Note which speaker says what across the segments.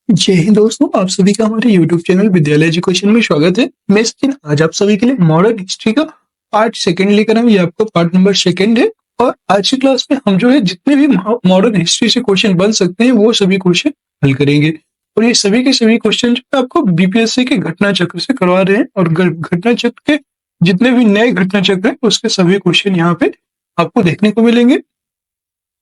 Speaker 1: जय हिंद दोस्तों, आप सभी का हमारे YouTube चैनल विद्यालय एजुकेशन में स्वागत है। मैं सचिन आज आप सभी के लिए मॉडर्न हिस्ट्री का पार्ट सेकंड लेकर आए। ये आपका पार्ट नंबर सेकंड है और आज की क्लास में हम जो है जितने भी मॉडर्न हिस्ट्री से क्वेश्चन बन सकते हैं वो सभी क्वेश्चन हल करेंगे। और ये सभी के सभी क्वेश्चन जो है आपको बीपीएससी के घटना चक्र से करवा रहे हैं और घटना चक्र के जितने भी नए घटना चक्र है उसके सभी क्वेश्चन यहाँ पे आपको देखने को मिलेंगे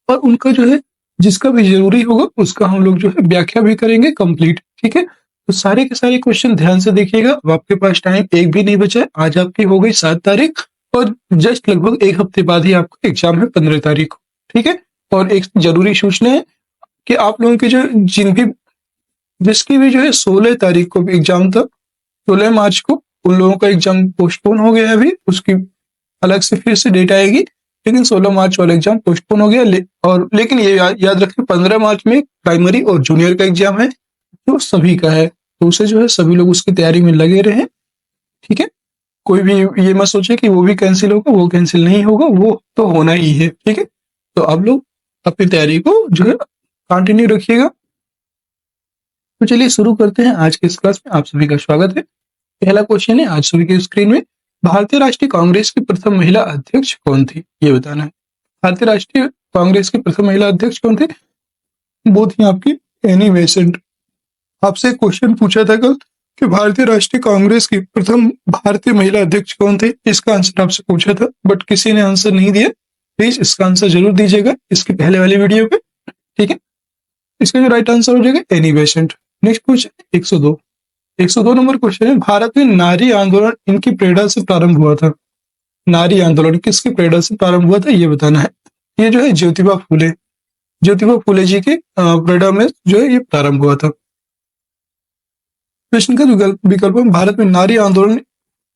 Speaker 1: और उनका जो है जिसका भी जरूरी होगा उसका हम लोग जो है व्याख्या भी करेंगे कंप्लीट। ठीक है, तो सारे के सारे क्वेश्चन ध्यान से देखिएगा। अब आपके पास टाइम एक भी नहीं बचा है। आज आपकी हो गई 7 तारीख और जस्ट लगभग एक हफ्ते बाद ही आपका एग्जाम है 15 तारीख को। ठीक है, और एक जरूरी सूचना है कि आप लोगों के जो जिसकी भी जो है 16 तारीख को भी एग्जाम था, 16 मार्च को, उन लोगों का एग्जाम पोस्टपोन हो गया है। अभी उसकी अलग से फिर से डेट आएगी, लेकिन 16 मार्च वाला एग्जाम पोस्टपोन हो गया। लेकिन ये याद रखें 15 मार्च में प्राइमरी और जूनियर का एग्जाम है जो सभी का है, तो उसे जो है सभी लोग उसकी तैयारी में लगे रहे। ठीक है, कोई भी ये मत सोचे कि वो भी कैंसिल होगा, वो कैंसिल नहीं होगा, वो तो होना ही है। ठीक है, तो आप लोग अपनी तैयारी को जो है कंटिन्यू रखिएगा। तो चलिए शुरू करते हैं। आज के इस क्लास में आप सभी का स्वागत है। पहला क्वेश्चन है आज सभी के स्क्रीन में, भारतीय राष्ट्रीय कांग्रेस की प्रथम महिला अध्यक्ष कौन थी, ये बताना है। भारतीय राष्ट्रीय कांग्रेस की प्रथम महिला अध्यक्ष कौन थी? वो थी आपकी एनी बेसेंट। आपसे क्वेश्चन पूछा था कल कि भारतीय राष्ट्रीय कांग्रेस की प्रथम भारतीय महिला अध्यक्ष कौन थी, इसका आंसर आपसे पूछा था बट किसी ने आंसर नहीं दिया। प्लीज इसका आंसर जरूर दीजिएगा इसके पहले वाली वीडियो पे। ठीक है, इसका जो राइट आंसर हो जाएगा Annie Besant. Next question 102 number question है, भारत में नारी आंदोलन इनकी प्रेरणा से प्रारंभ हुआ था। नारी आंदोलन किसकी प्रेरणा से प्रारंभ हुआ था, ये बताना है। ये जो है ज्योतिबा फूले जी के प्रेरणा में जो है ये प्रारंभ हुआ था। प्रश्न का विकल्प में भारत में नारी आंदोलन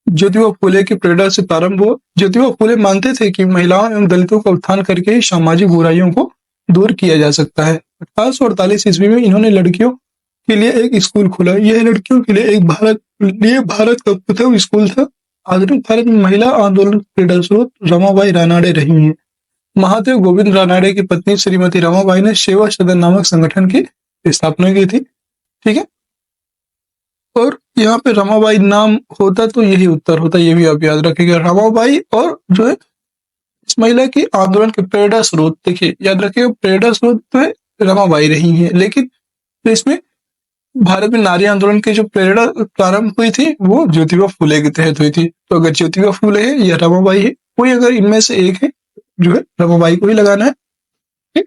Speaker 1: ज्योतिबा फूले की प्रेरणा से प्रारंभ हुआ। ज्योतिबा फूले मानते थे कि महिलाओं एवं दलितों का उत्थान करके ही सामाजिक बुराइयों को दूर किया जा सकता है। 1848 ईस्वी में इन्होंने लड़कियों के लिए एक स्कूल खोला। यह लड़कियों के लिए भारत का प्रथम स्कूल था। आधुनिक भारत में महिला आंदोलन प्रेरणा स्रोत रमाबाई रानाडे रही हैं। महादेव गोविंद रानाडे की पत्नी श्रीमती रमाबाई ने सेवा सदन नामक संगठन की स्थापना की थी। ठीक है, और यहाँ पे रमाबाई नाम होता तो यही उत्तर होता, ये भी आप याद रखिएगा। रमाबाई और जो है इस महिला की आंदोलन के प्रेरणा स्रोत, देखिए याद रखिएगा प्रेरणा स्रोत तो है रमाबाई रही है, लेकिन तो इसमें भारत में नारी आंदोलन की जो प्रेरणा प्रारंभ हुई थी वो ज्योतिबा फूले के तहत हुई थी। तो अगर ज्योतिबा फूले है या रमाबाई है, कोई अगर इनमें से एक है जो है रमाबाई को ही लगाना है। ठीक,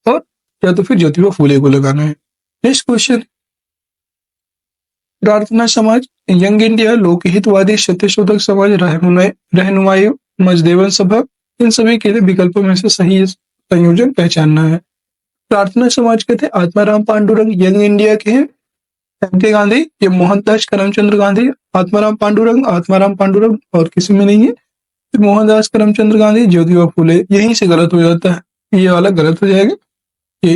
Speaker 1: और या तो फिर ज्योतिबा फूले को लगाना है। नेक्स्ट क्वेश्चन, प्रार्थना समाज, यंग इंडिया, लोकहितवादी, सत्यशोधक समाज, रहनुमाई मजदेवन सभा, इन सभी के लिए विकल्पों में से सही संयोजन पहचानना है। प्रार्थना समाज के थे आत्माराम पांडुरंग, यंग इंडिया के हैं एम.के. गांधी, ये मोहनदास करमचंद गांधी। आत्माराम पांडुरंग और किसी में नहीं है, फिर मोहनदास करमचंद गांधी, ज्योतिबा फूले। यहीं से गलत हो जाता है, ये वाला गलत हो जाएगा। ये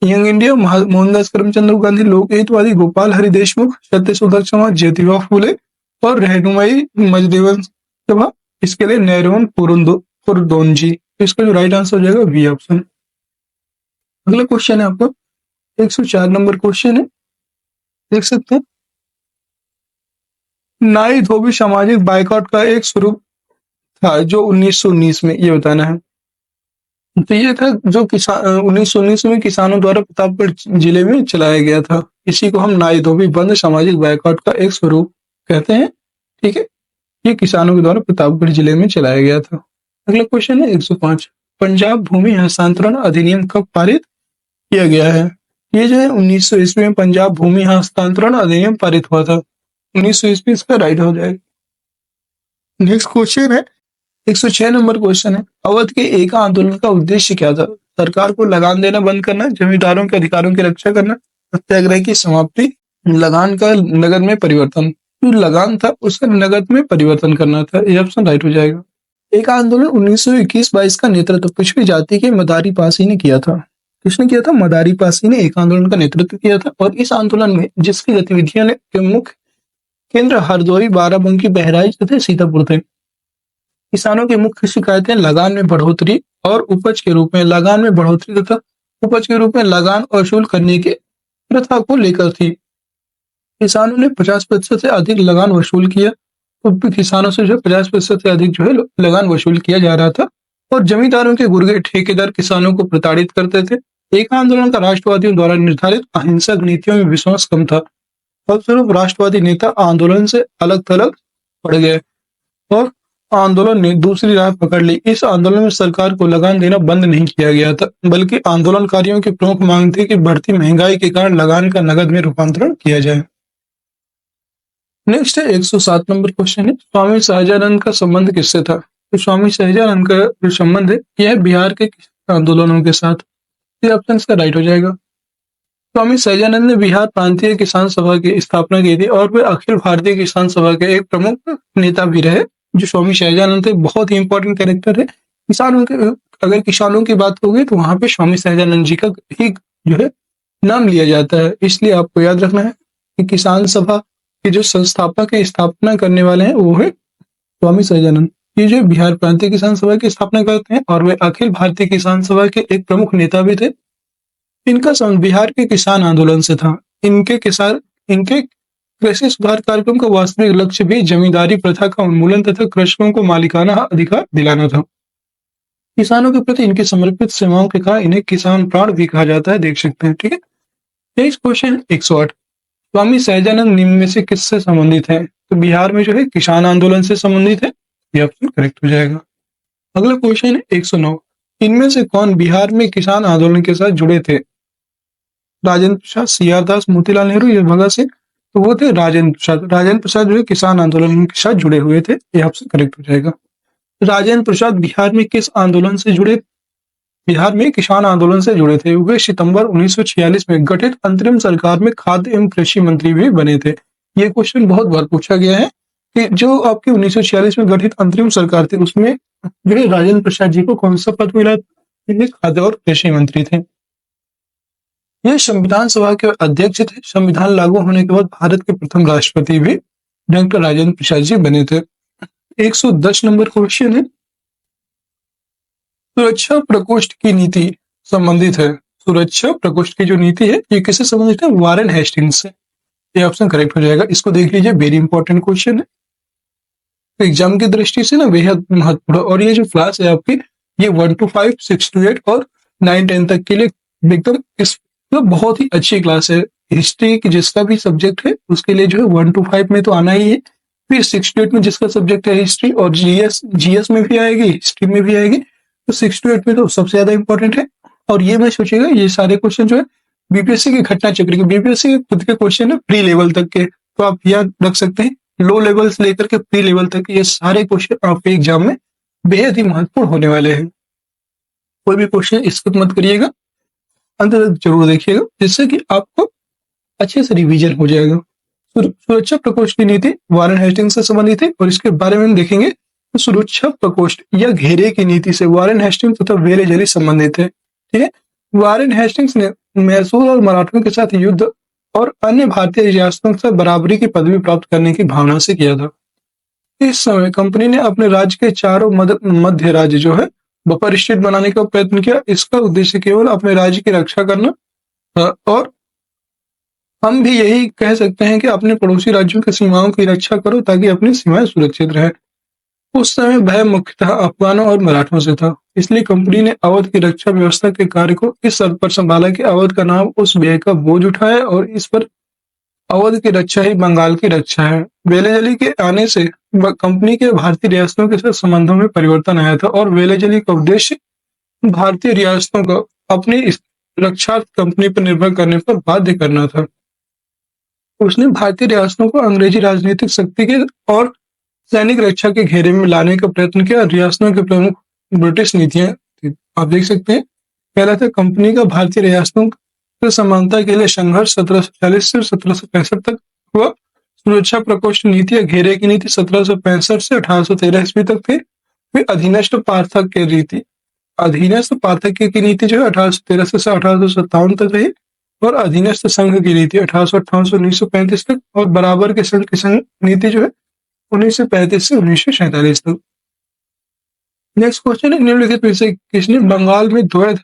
Speaker 1: यंग इंडिया मोहनदास करमचंद गांधी, लोकहितवादी गोपाल हरि देशमुख, सत्यशोधक समाज ज्योतिबा फूले और रहनुमाई मजदेवन सभा, इसके लिए नैरोन पुरदोनजी। इसका जो राइट आंसर हो जाएगा बी ऑप्शन। अगला क्वेश्चन है आपका 104 नंबर क्वेश्चन है, देख सकते हैं। नाई धोबी सामाजिक बाइकआउट का एक स्वरूप था जो 1919 में, ये बताना है। तो ये था जो 1919 में किसानों द्वारा प्रतापगढ़ जिले में चलाया गया था। इसी को हम नाई धोबी बंद सामाजिक बाइकआउट का एक स्वरूप कहते हैं। ठीक है, ये किसानों के द्वारा प्रतापगढ़ जिले में चलाया गया था। अगला क्वेश्चन है 105, पंजाब भूमि हस्तांतरण अधिनियम कब पारित किया गया है? ये जो है 1900 ईस्वी में पंजाब भूमि हस्तांतरण अधिनियम पारित हुआ था। 1900 ईस्वी इसका राइट हो जाएगा। नेक्स्ट क्वेश्चन है 106 नंबर क्वेश्चन है, अवध के एका आंदोलन का उद्देश्य क्या था? सरकार को लगान देना बंद करना, जमींदारों के अधिकारों की रक्षा करना, सत्याग्रह की समाप्ति, लगान का नगद में परिवर्तन। जो लगान था उसका नगद में परिवर्तन करना था, ये ऑप्शन राइट हो जाएगा। एका आंदोलन 1921-22 का नेतृत्व पिछड़ी जाति के मदारी पासी ने किया था। किसने किया था? मदारी पासी ने एक आंदोलन का नेतृत्व किया था। और इस आंदोलन में जिसकी गतिविधियां के मुख्य केंद्र हरदोई, बाराबंकी, बहराइच तथा सीतापुर थे। किसानों की मुख्य शिकायतें लगान में बढ़ोतरी और उपज के रूप में लगान में बढ़ोतरी तथा उपज के रूप में लगान वसूल करने के प्रथा को लेकर थी। किसानों ने 50% से अधिक लगान वसूल किया, तो किसानों से जो 50% से अधिक जो है लगान वसूल किया जा रहा था, और जमींदारों के गुर्गे ठेकेदार किसानों को प्रताड़ित करते थे। एक आंदोलन का राष्ट्रवादियों द्वारा निर्धारित अहिंसक नीतियों में विश्वास कम था। फलस्वरूप राष्ट्रवादी नेता आंदोलन से अलग थलग पड़ गए और आंदोलन ने दूसरी राह पकड़ ली। इस आंदोलन में सरकार को लगान देना बंद नहीं किया गया था, बल्कि आंदोलनकारियों की प्रमुख मांग थी कि बढ़ती महंगाई के कारण लगान का नगद में रूपांतरण किया जाए। नेक्स्ट है 107 नंबर क्वेश्चन है, स्वामी सहजानंद का संबंध किससे था? तो स्वामी सहजानंद का जो संबंध है यह बिहार के आंदोलनों के साथ। ये ऑप्शन का राइट हो जाएगा। स्वामी सहजानंद ने बिहार प्रांतीय किसान सभा की स्थापना की थी और वे अखिल भारतीय किसान सभा के एक प्रमुख नेता भी रहे। जो स्वामी सहजानंद थे बहुत ही इंपॉर्टेंट कैरेक्टर है। किसानों के अगर किसानों की बात होगी तो वहां पे स्वामी सहजानंद जी का ही जो है नाम लिया जाता है। इसलिए आपको याद रखना है कि किसान सभा के जो संस्थापक है, स्थापना करने वाले हैं, वो है स्वामी सहजानंद। ये जो बिहार प्रांतीय किसान सभा की स्थापना करते हैं और वे अखिल भारतीय किसान सभा के एक प्रमुख नेता भी थे। इनका संबंध बिहार के किसान आंदोलन से था। इनके कृषि सुधार कार्यक्रम का वास्तविक लक्ष्य भी जमींदारी प्रथा का उन्मूलन तथा कृषकों को मालिकाना अधिकार दिलाना था। किसानों के प्रति इनकी समर्पित सेवाओं के कारण इन्हें किसान प्राण भी कहा जाता है, देख सकते हैं। ठीक है, नेक्स्ट क्वेश्चन 108, स्वामी सहजानंद निम्न में से किससे संबंधित है? तो बिहार में जो है किसान आंदोलन से संबंधित है, ये ऑप्शन करेक्ट हो जाएगा। अगला क्वेश्चन 109, इनमें से कौन बिहार में किसान आंदोलन के साथ जुड़े थे? राजेंद्र प्रसाद, सीआर दास, मोतीलाल नेहरू या भगत सिंह? तो वो थे राजेंद्र प्रसाद। राजेंद्र प्रसाद जो है किसान आंदोलन के साथ जुड़े हुए थे, ये ऑप्शन करेक्ट हो जाएगा। राजेंद्र प्रसाद बिहार में किस आंदोलन से जुड़े? बिहार में किसान आंदोलन से जुड़े थे। वे सितंबर 1946 में गठित अंतरिम सरकार में खाद्य एवं कृषि मंत्री भी बने थे। ये क्वेश्चन बहुत बार पूछा गया है कि जो आपकी 1946 में गठित अंतरिम सरकार थी उसमें जो है राजेंद्र प्रसाद जी को कौन सा पद मिला? खाद्य और कृषि मंत्री थे। ये संविधान सभा के अध्यक्ष थे। संविधान लागू होने के बाद भारत के प्रथम राष्ट्रपति भी डॉक्टर राजेंद्र प्रसाद जी बने थे। 110 नंबर क्वेश्चन है, सुरक्षा प्रकोष्ठ की नीति संबंधित है। सुरक्षा प्रकोष्ठ की जो नीति है ये किससे संबंधित है? वारेन हेस्टिंग्स से। ये ऑप्शन करेक्ट हो जाएगा। इसको देख लीजिए, वेरी इंपॉर्टेंट क्वेश्चन है, एग्जाम की दृष्टि से ना बेहद महत्वपूर्ण। और ये जो क्लास है आपकी ये 1 to 5, 6 to 8 और 9-10 तक के लिए एकदम इस बहुत ही अच्छी क्लास है। हिस्ट्री की जिसका भी सब्जेक्ट है उसके लिए जो है 1 to 5 में तो आना ही है, फिर 6 to 8 में जिसका सब्जेक्ट है हिस्ट्री और जीएस में भी आएगी, हिस्ट्री में भी आएगी, तो 6 to 8 में तो सबसे ज्यादा इंपॉर्टेंट है। और ये मैं सोचेगा ये सारे क्वेश्चन जो है बीपीएससी के घटना चक्र के, बीपीएससी के खुद के क्वेश्चन है प्री लेवल तक के, तो आप याद रख सकते हैं लो लेवल से लेकर के प्री लेवल तक ये सारे क्वेश्चन आपके एग्जाम में बेहद ही महत्वपूर्ण होने वाले हैं। कोई भी क्वेश्चन स्किप मत करिएगा, अंत तक जरूर देखिएगा, जिससे कि आपको अच्छे से रिवीजन हो जाएगा। सुरक्षा प्रकोष्ठ की नीति वारेन हेस्टिंग्स से संबंधित है और इसके बारे में हम देखेंगे। तो सुरक्षा प्रकोष्ठ या घेरे की नीति से वारेन हेस्टिंग्स तथा वेलेजली संबंधित है। ठीक है, वारेन हेस्टिंग्स ने मैसूर और मराठों के साथ युद्ध और अन्य भारतीय रियासतों के साथ बराबरी की पदवी प्राप्त करने की भावना से किया था। इस समय कंपनी ने अपने राज्य के चारों मध्य राज्य जो है बफर स्टेट बनाने का प्रयत्न किया। इसका उद्देश्य केवल अपने राज्य की रक्षा करना था और हम भी यही कह सकते हैं कि अपने पड़ोसी राज्यों की सीमाओं की रक्षा करो ताकि अपनी सीमाएं सुरक्षित रहे। उस समय भय मुख्यतः अफगानों और मराठों से था, इसलिए कंपनी ने अवध की रक्षा व्यवस्था के कार्य को इस शर्त पर संभाला कि अवध का नाम उस व्यय का बोझ उठाए और इस पर अवध की रक्षा ही बंगाल की रक्षा है। वेलेजली के आने से कंपनी के भारतीय रियासतों के साथ संबंधों में परिवर्तन आया था और वेलेजली का उद्देश्य भारतीय रियासतों को अपनी रक्षा कंपनी पर निर्भर करने पर बाध्य करना था। उसने भारतीय रियासतों को अंग्रेजी राजनीतिक शक्ति के और सैनिक रक्षा के घेरे में लाने का प्रयत्न किया। रियासतों के प्रमुख ब्रिटिश नीतियां आप देख सकते हैं। पहला था कंपनी का भारतीय रियासतों की समानता के लिए संघर्ष 1740 से 1765 तक हुआ। सुरक्षा प्रकोष्ठ नीति या घेरे की नीति 1765 से 1813 ईस्वी तक थी। फिर अधीनस्थ पार्थक्य रीति, अधीनस्थ पार्थक्य की नीति जो है 1813 से 1857 तक रही और अधीनस्थ संघ की नीति 1858 से 1935 तक और बराबर के संघ की संघ नीति जो है 1935 से 1947 तक। नेक्स्ट क्वेश्चन है, निम्नलिखित में से किसने बंगाल में द्वैध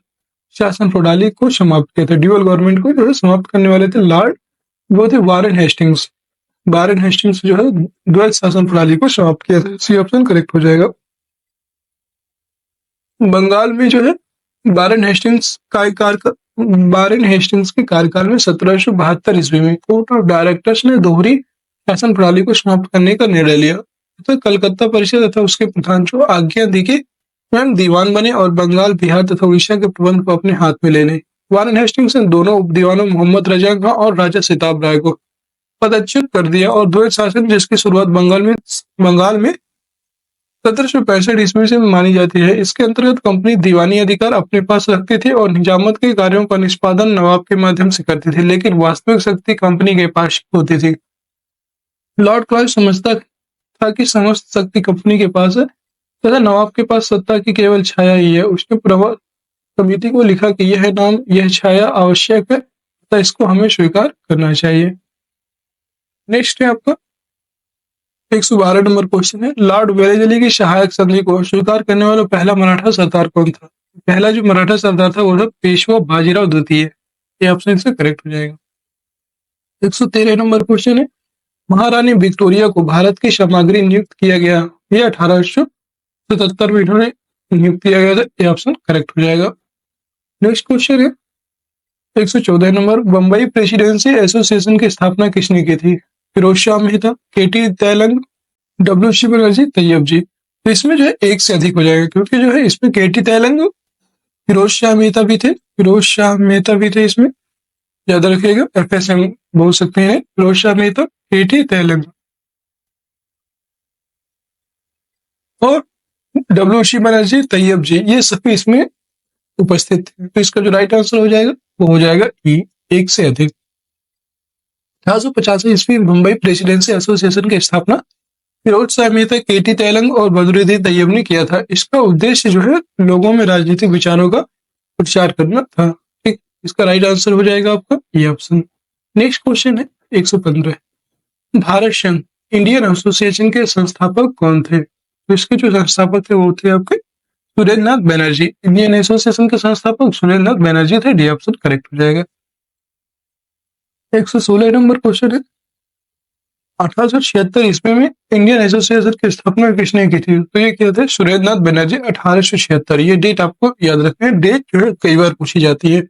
Speaker 1: शासन प्रणाली को समाप्त किया था, ड्यूअल गवर्नमेंट को जो है समाप्त करने वाले थे लॉर्ड, वो थे वारेन हेस्टिंग्स। वारेन हेस्टिंग्स जो है द्वैध शासन प्रणाली को समाप्त किया था। सी ऑप्शन करेक्ट हो जाएगा। बंगाल में जो है वारेन हेस्टिंग्स वारेन हेस्टिंग्स के कार्यकाल में 1772 ईस्वी में कोर्ट ऑफ डायरेक्टर्स ने दोहरी शासन प्रणाली को समाप्त करने का निर्णय लिया। तो कलकत्ता परिषद तथा उसके प्रधान को आज्ञा दी कि स्वयं दीवान बने और बंगाल, बिहार तथा उड़ीसा के प्रबंध को अपने हाथ में ले लें। वारेन हेस्टिंग्स ने दोनों उप दीवानों मोहम्मद रजा खां और राजा सिताब राय को पदच्युत कर दिया और द्वैध शासन, जिसकी शुरुआत बंगाल में 1765 ईस्वी से मानी जाती है, इसके अंतर्गत कंपनी दीवानी अधिकार अपने पास रखती थी और निजामत के कार्यों का निष्पादन नवाब के माध्यम से करती थी, लेकिन वास्तविक शक्ति कंपनी के पास होती थी। लॉर्ड क्लाइव समझता था कि समस्त शक्ति कंपनी के पास है तथा नवाब के पास सत्ता की केवल छाया ही है। उसने प्रवर समिति को लिखा कि यह छाया आवश्यक है तथा इसको हमें स्वीकार करना चाहिए। नेक्स्ट है आपका 112 नंबर क्वेश्चन है, लॉर्ड वेलेजली की सहायक संधि को स्वीकार करने वाला पहला मराठा सरदार कौन था? पहला जो मराठा सरदार था वो था पेशवा बाजीराव द्वितीय। ये ऑप्शन से करेक्ट हो जाएगा। 113 नंबर क्वेश्चन है, महारानी विक्टोरिया को भारत की सामग्री नियुक्त किया गया, यह 1877 में इन्होंने नियुक्त किया गया था। ये ऑप्शन करेक्ट हो जाएगा। नेक्स्ट क्वेश्चन है 114 नंबर, बम्बई प्रेसिडेंसी एसोसिएशन की स्थापना किसने की थी? फिरोज शाह मेहता, केटी तेलंग, डब्ल्यू.सी. बनर्जी, तैयब जी। तो इसमें जो है एक से अधिक हो जाएगा, क्योंकि जो है इसमें केटी तेलंग, फिरोज शाह मेहता भी थे इसमें, याद रखिएगा, FSM बोल सकते हैं। फिरोज शाह मेहता, केटी तेलंग और डब्ल्यू.सी. बनर्जी, तैयब जी, ये सभी इसमें उपस्थित थे। तो इसका जो राइट आंसर हो जाएगा वो हो जाएगा ई, एक से अधिक। 1885 ईस्वी मुंबई प्रेसिडेंसी एसोसिएशन की स्थापना फिरोज शाह मेहता, केटी तेलंग और बदरुद्दीन तैयब ने किया था। इसका उद्देश्य जो है लोगों में राजनीतिक विचारों का प्रचार करना था। ठीक, इसका राइट आंसर हो जाएगा आपका ये ऑप्शन। नेक्स्ट क्वेश्चन है 115, भारत संघ इंडियन एसोसिएशन के संस्थापक कौन थे? तो इसके जो संस्थापक थे वो थे आपके सुरेंद्र नाथ बनर्जी। इंडियन एसोसिएशन के संस्थापक सुरेंद्र नाथ बनर्जी थे। डी ऑप्शन करेक्ट हो जाएगा। 116 नंबर क्वेश्चन है, 1876 ईस्वी में इंडियन एसोसिएशन की स्थापना किसने की थी? तो ये क्या थे? सुरेंद्र नाथ बनर्जी। 1876, ये डेट आपको याद रखना है, डेट जो है कई बार पूछी जाती है।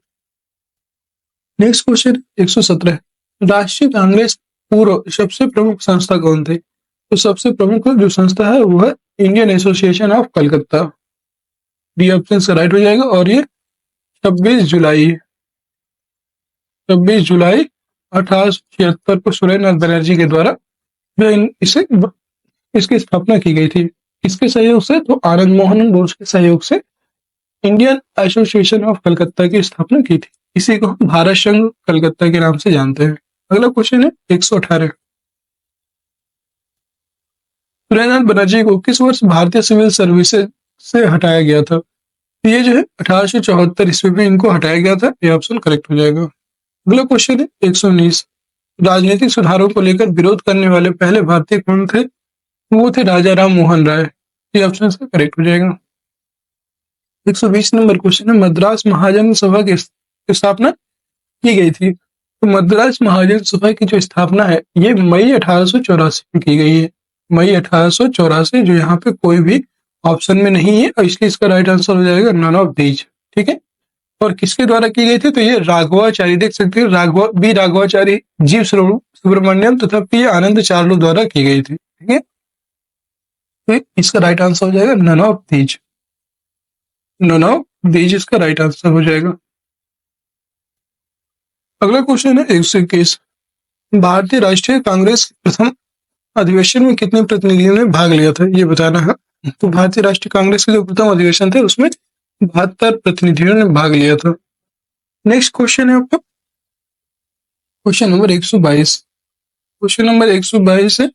Speaker 1: नेक्स्ट क्वेश्चन 117, राष्ट्रीय कांग्रेस पूर्व सबसे प्रमुख संस्था कौन थे? तो सबसे प्रमुख जो संस्था है वो है Indian association of Calcutta. D option से राइट हो जाएगा। और ये 26 जुलाई 1876 को सुरेंद्र नाथ बनर्जी के द्वारा इसकी स्थापना की गई थी। किसके सहयोग से? तो आनंद मोहन बोस के सहयोग से इंडियन एसोसिएशन ऑफ कलकत्ता की स्थापना की थी। इसी को हम भारत संघ कलकत्ता के नाम से जानते हैं। अगला क्वेश्चन है 118, सुरेंद्र नाथ बनर्जी को किस वर्ष भारतीय सिविल सर्विसेज से हटाया गया था? ये जो है 1874 ईस्वी में इनको हटाया गया था। ये ऑप्शन करेक्ट हो जाएगा। अगला क्वेश्चन है 119, राजनीतिक सुधारों को लेकर विरोध करने वाले पहले भारतीय कौन थे? वो थे राजा राम मोहन राय। ये ऑप्शन से करेक्ट हो जाएगा। 120 नंबर क्वेश्चन है, मद्रास महाजन सभा की स्थापना की गई थी। तो मद्रास महाजन सभा की जो स्थापना है ये मई 1884 में की गई है। मई 1884, जो यहाँ पे कोई भी ऑप्शन में नहीं है, और इसलिए इसका राइट आंसर हो जाएगा नन ऑफ दीज। ठीक है, और किसके द्वारा की गई थी? तो ये राघवाचारी, देख सकते हैं, राघवाचारी, जी सुब्रमण्यम तथा पी आनंद चार्लो द्वारा की गई थी। ठीक है, तो इसका राइट आंसर हो जाएगा none of these. None of these इसका राइट आंसर हो जाएगा। अगला क्वेश्चन है 121, भारतीय राष्ट्रीय कांग्रेस के प्रथम अधिवेशन में कितने प्रतिनिधियों ने भाग लिया था? ये बताना है। तो भारतीय राष्ट्रीय कांग्रेस के जो प्रथम अधिवेशन थे उसमें 72 प्रतिनिधियों ने भाग लिया था। नेक्स्ट क्वेश्चन है आपका क्वेश्चन नंबर 122। क्वेश्चन नंबर 122 है,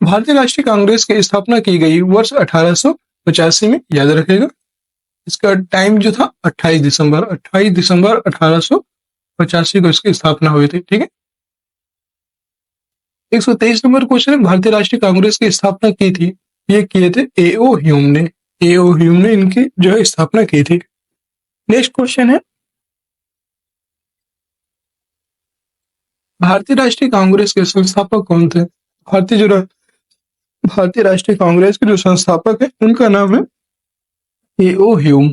Speaker 1: भारतीय राष्ट्रीय कांग्रेस की स्थापना की गई वर्ष 1885 में, याद रखेगा। इसका टाइम जो था 28 दिसंबर 1885 को इसकी स्थापना हुई थी। ठीक है, 123 नंबर क्वेश्चन है, भारतीय राष्ट्रीय कांग्रेस की स्थापना की थी, ये किए थे A.O. ह्यूम ने। ए.ओ. ह्यूम ने इनकी जो है स्थापना की थी। नेक्स्ट क्वेश्चन है, भारतीय राष्ट्रीय कांग्रेस के संस्थापक कौन थे? भारतीय राष्ट्रीय कांग्रेस के जो संस्थापक है उनका नाम है ए.ओ. ह्यूम।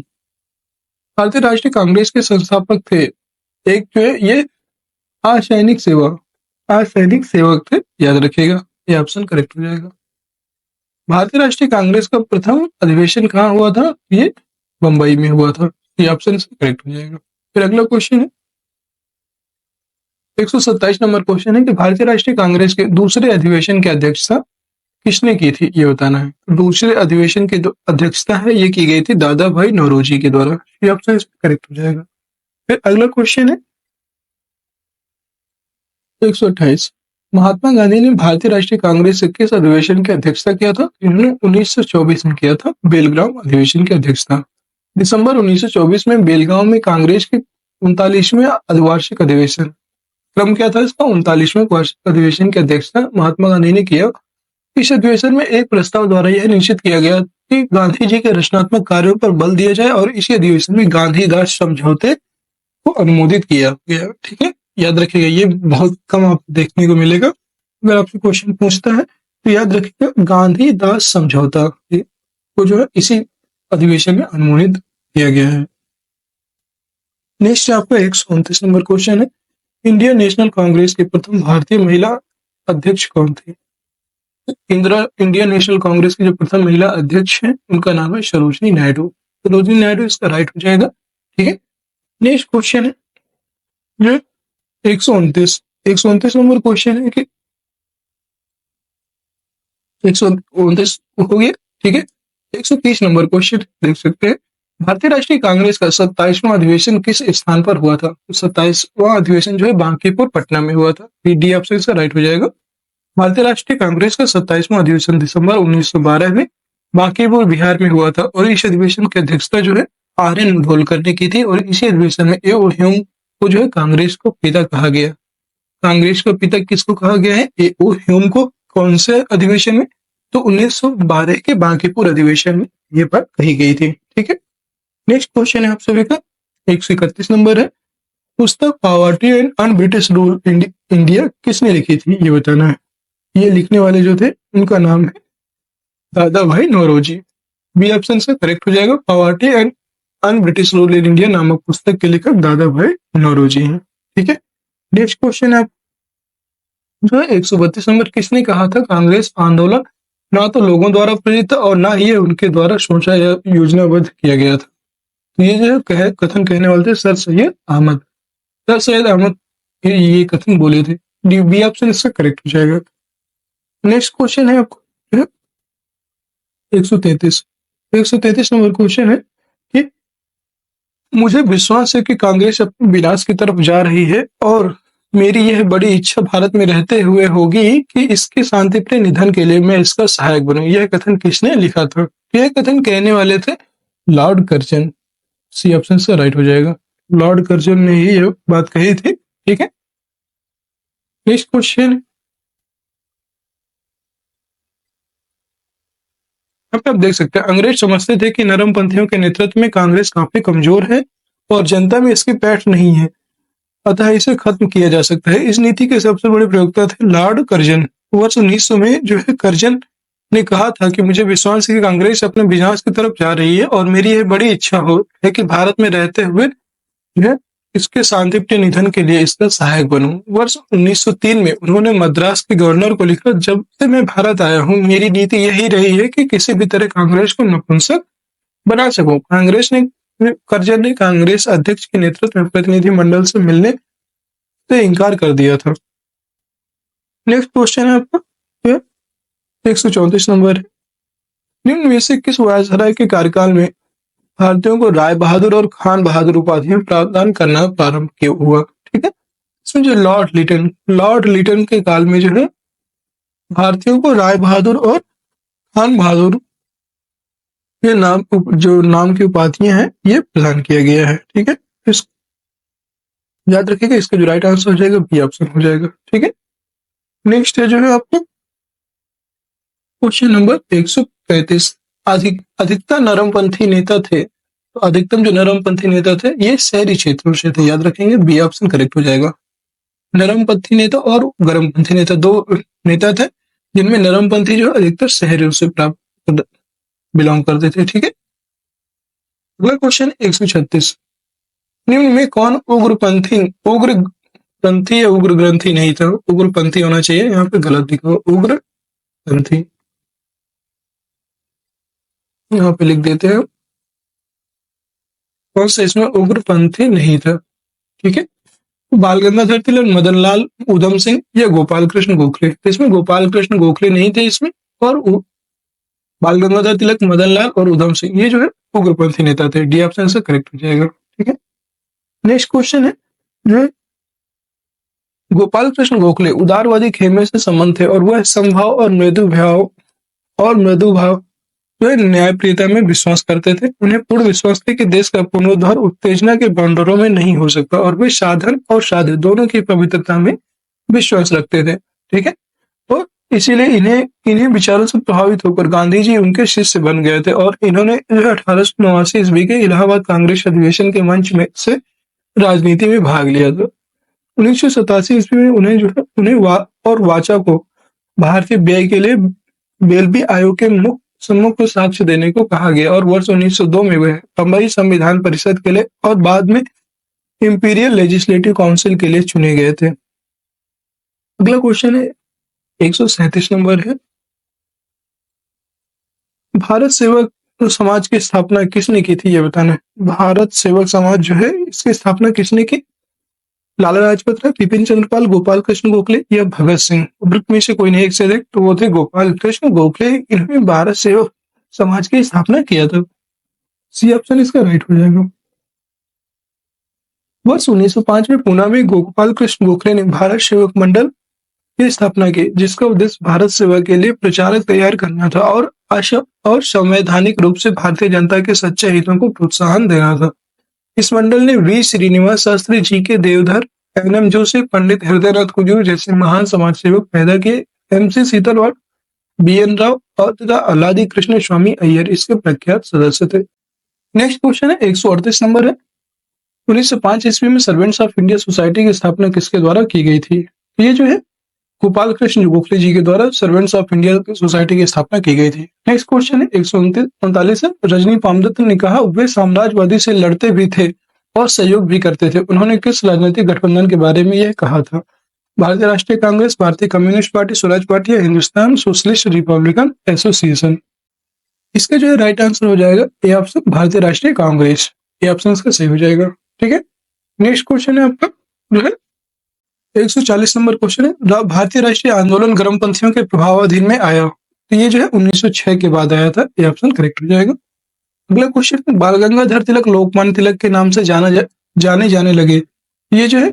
Speaker 1: भारतीय राष्ट्रीय कांग्रेस के संस्थापक थे, एक जो है ये असैनिक सेवक थे, याद रखिएगा, ये ऑप्शन करेक्ट हो जाएगा। भारतीय राष्ट्रीय कांग्रेस का प्रथम अधिवेशन कहाँ हुआ था? ये बंबई में हुआ था, ये ऑप्शन करेक्ट हो जाएगा। फिर अगला क्वेश्चन है 127 नंबर क्वेश्चन है कि भारतीय राष्ट्रीय कांग्रेस के दूसरे अधिवेशन की अध्यक्षता किसने की थी, ये बताना है। दूसरे अधिवेशन की जो अध्यक्षता है ये की गई थी दादा भाई नौरोजी के द्वारा, ये ऑप्शन करेक्ट हो जाएगा। फिर अगला क्वेश्चन है 128, महात्मा गांधी ने भारतीय राष्ट्रीय कांग्रेस के किस अधिवेशन की अध्यक्षता किया था? इन्होंने 1924 में किया था बेलगांव अधिवेशन की अध्यक्षता। दिसंबर 1924 में बेलगांव में कांग्रेस के 39वें अर्धवार्षिक अधिवेशन, क्रम क्या था इसका? 39वें वार्षिक अधिवेशन की अध्यक्षता महात्मा गांधी ने किया। इस अधिवेशन में एक प्रस्ताव द्वारा यह निश्चित किया गया कि गांधी जी के रचनात्मक कार्यों पर बल दिया जाए और इसी अधिवेशन में गांधी-दास समझौते को अनुमोदित किया गया। ठीक है, याद रखिएगा, ये बहुत कम आपको देखने को मिलेगा। अगर आपसे क्वेश्चन पूछता है तो याद रखिएगा गांधी-दास समझौता को जो है इसी अधिवेशन में अनुमोदित किया गया है। नेक्स्ट आपका 129 नंबर क्वेश्चन है, इंडियन नेशनल कांग्रेस की प्रथम भारतीय महिला अध्यक्ष कौन थी? इंडियन नेशनल कांग्रेस की जो प्रथम महिला अध्यक्ष है उनका नाम है सरोजिनी नायडू। सरोजिनी नायडू इसका राइट हो जाएगा। ठीक है, नेक्स्ट क्वेश्चन है जो 129 नंबर क्वेश्चन है कि 129 हो गया। ठीक है, 130 नंबर क्वेश्चन देख सकते हैं, भारतीय राष्ट्रीय कांग्रेस का 27वां अधिवेशन किस स्थान पर हुआ था? 27वां अधिवेशन जो है बांकीपुर पटना में हुआ था। डी ऑप्शन इसका राइट हो जाएगा। भारतीय राष्ट्रीय कांग्रेस का 27वां अधिवेशन दिसंबर 1912 में बांकीपुर बिहार में हुआ था और इस अधिवेशन की अध्यक्षता जो है आर.एन. ढोलकर ने की थी और इसी अधिवेशन में ए.ओ. ह्यूम को जो है कांग्रेस को पिता कहा गया। कांग्रेस का पिता किसको कहा गया है? ए.ओ. ह्यूम को। कौन से अधिवेशन में? तो 1912 के बांकीपुर अधिवेशन में ये बात कही गई थी। ठीक है, नेक्स्ट क्वेश्चन है आप सभी का 131 नंबर है, पुस्तक poverty and un British rule India किसने लिखी थी, ये बताना है। ये लिखने वाले जो थे उनका नाम है दादा भाई नौरोजी। बी ऑप्शन से करेक्ट हो जाएगा। Poverty and un British rule in India नामक पुस्तक के लेखक दादा भाई नौरोजी हैं। ठीक है, नेक्स्ट क्वेश्चन है जो है 132 नंबर, किसने कहा था कांग्रेस आंदोलन ना तो लोगों द्वारा प्रेरित था और ना ही उनके द्वारा सोचा या योजनाबद्ध किया गया था? तो ये जो कथन कहने वाले थे सर सैयद अहमद। सर सैयद अहमद ये कथन बोले थे। बी ऑप्शन इसका करेक्ट हो जाएगा। नेक्स्ट क्वेश्चन है आपको 133 नंबर क्वेश्चन है कि मुझे विश्वास है कि कांग्रेस अपने विनाश की तरफ जा रही है और मेरी यह बड़ी इच्छा भारत में रहते हुए होगी कि इसके शांतिप्रिय निधन के लिए मैं इसका सहायक बनूं। यह कथन किसने लिखा था? यह कथन कहने वाले थे लॉर्ड कर्जन। सी ऑप्शन से राइट हो जाएगा। लॉर्ड कर्जन ने ही यह बात कही थी। ठीक है, नेक्स्ट क्वेश्चन आप देख सकते हैं, अंग्रेज समझते थे कि नरमपंथियों के नेतृत्व में कांग्रेस काफी कमजोर है और जनता में इसकी पैठ नहीं है, अतः इसे खत्म किया जा सकता है। इस नीति के सबसे बड़े प्रयोक्ता थे लॉर्ड कर्जन। वर्ष 1900 में जो है कर्जन ने कहा था कि मुझे विश्वास है कि कांग्रेस अपने विनाश की तरफ जा रही है और मेरी यह बड़ी इच्छा है कि भारत में रहते हुए जो है इसके शांतिप्रिय निधन के लिए इसका सहायक बनूं। वर्ष 1903 में उन्होंने मद्रास के गवर्नर को लिखा, जब से मैं भारत आया हूं मेरी नीति यही रही है कि किसी भी तरह कांग्रेस को नपुंसक बना सकूं। कर्जन ने कांग्रेस अध्यक्ष के नेतृत्व में प्रतिनिधिमंडल से मिलने से इनकार कर दिया था। नेक्स्ट क्वेश्चन है आपका 134 नंबर है, निम्न में से किस वायसराय के कार्यकाल में भारतीयों को राय बहादुर और खान बहादुर उपाधियां प्रदान करना प्रारंभ किया हुआ? ठीक है, इसमें जो लॉर्ड लिटन के काल में जो है भारतीयों को राय बहादुर और खान बहादुर ये नाम की उपाधियां हैं ये प्रदान किया गया है। ठीक है, याद रखिएगा इसका जो राइट आंसर हो जाएगा बी ऑप्शन हो जाएगा। ठीक है, नेक्स्ट है जो है आपको क्वेश्चन नंबर 135, अधिकता नरमपंथी नेता थे, तो अधिकतम जो नरमपंथी नेता थे ये शहरी क्षेत्रों से थे, याद रखेंगे, बी ऑप्शन करेक्ट हो जाएगा। नरमपंथी नेता और गर्मपंथी नेता दो नेता थे, जिनमें नरमपंथी जो अधिकतर शहरों से प्राप्त बिलोंग करते थे। ठीक है, अगला क्वेश्चन 136, निम्न में कौन उग्रपंथी या उग्र ग्रंथी नहीं था? उग्रपंथी होना चाहिए, यहाँ पे गलत लिखा हुआ उग्रपंथी, यहाँ पे लिख देते हैं कौन सा इसमें उग्रपंथी नहीं था। ठीक है, बाल गंगाधर तिलक, मदन लाल, उधम सिंह या गोपाल कृष्ण गोखले? तो इसमें गोपाल कृष्ण गोखले नहीं थे इसमें, और बाल गंगाधर तिलक, मदन लाल और उधम सिंह ये जो है उग्रपंथी नेता थे। डी ऑप्शन से करेक्ट हो जाएगा। ठीक है, नेक्स्ट क्वेश्चन है जो है गोपाल कृष्ण गोखले उदारवादी खेमे से संबंध थे, और वह समभाव और मृदुभाव जो है न्यायप्रियता में विश्वास करते थे। उन्हें पूर्ण विश्वास थे कि देश का पुनरुद्धार उत्तेजना के बंडरों में नहीं हो सकता, और वे साधन और साध्य दोनों की पवित्रता में विश्वास रखते थे। ठीक है, तो इसीलिए इन्हीं विचारों से प्रभावित होकर गांधी जी उनके शिष्य बन गए थे, और इन्होंने 1889 ईस्वी के इलाहाबाद कांग्रेस अधिवेशन के मंच में से राजनीति में भाग लिया था। 1987 ईस्वी में उन्हें वाचा को भारतीय व्यय के लिए बेलबी आयोग के सम्मुख को साक्ष्य देने को कहा गया, और वर्ष 1902 में वह बंबई संविधान परिषद के लिए और बाद में इंपीरियल लेजिस्लेटिव काउंसिल के लिए चुने गए थे। अगला क्वेश्चन है 137 नंबर है, भारत सेवक समाज की स्थापना किसने की थी? ये बताना है। भारत सेवक समाज जो है इसकी स्थापना किसने की? लाला लाजपत राय, बिपिन चंद्रपाल, गोपाल कृष्ण गोखले या भगत सिंह? वृत्त में से कोई नहीं एक से अधिक, तो वो थे गोपाल कृष्ण गोखले। इन्होंने भारत सेवक समाज की स्थापना किया था। सी ऑप्शन इसका राइट हो जाएगा। वर्ष 1905 में पुणे में गोपाल कृष्ण गोखले ने भारत सेवक मंडल की स्थापना की, जिसका उद्देश्य भारत सेवा के लिए प्रचारक तैयार करना था और संवैधानिक रूप से भारतीय जनता के सच्चे हितों को प्रोत्साहन देना था। इस मंडल ने वी श्रीनिवास शास्त्री, जी के देवधर, एन.एम. जोशी, पंडित हृदयनाथ कुजूर जैसे महान समाज सेवक पैदा किए। एम.सी. सीतलवाड़, बी.एन. राव और तथा अल्लादी कृष्ण स्वामी अय्यर इसके प्रख्यात सदस्य थे। नेक्स्ट क्वेश्चन है 138 नंबर है, 1905 ईस्वी में सर्वेंट्स ऑफ इंडिया सोसाइटी की स्थापना किसके द्वारा की गई थी? ये जो है गोपाल कृष्ण गोखले जी के द्वारा सर्वेंट्स ऑफ इंडिया सोसाइटी की स्थापना की गई थी। नेक्स्ट क्वेश्चन है 139 है, रजनी पामदत्त ने कहा वे साम्राज्यवादी से लड़ते भी थे और सहयोग भी करते थे। उन्होंने किस राजनीतिक गठबंधन के बारे में यह कहा था? भारतीय राष्ट्रीय कांग्रेस, भारतीय कम्युनिस्ट पार्टी, स्वराज पार्टी या हिंदुस्तान सोशलिस्ट रिपब्लिकन एसोसिएशन? इसका जो है राइट आंसर हो जाएगा ए ऑप्शन, भारतीय राष्ट्रीय कांग्रेस। ए ऑप्शन इसका सही हो जाएगा। ठीक है, नेक्स्ट क्वेश्चन है आपका जो है 140 नंबर क्वेश्चन है, भारतीय राष्ट्रीय आंदोलन गर्मपंथियों के प्रभावाधीन में आया, तो ये जो है 1906 के बाद आया था। ये ऑप्शन करेक्ट हो जाएगा। अगला क्वेश्चन, बाल गंगाधर तिलक लोकमान्य तिलक के नाम से जाने जाने लगे। ये जो है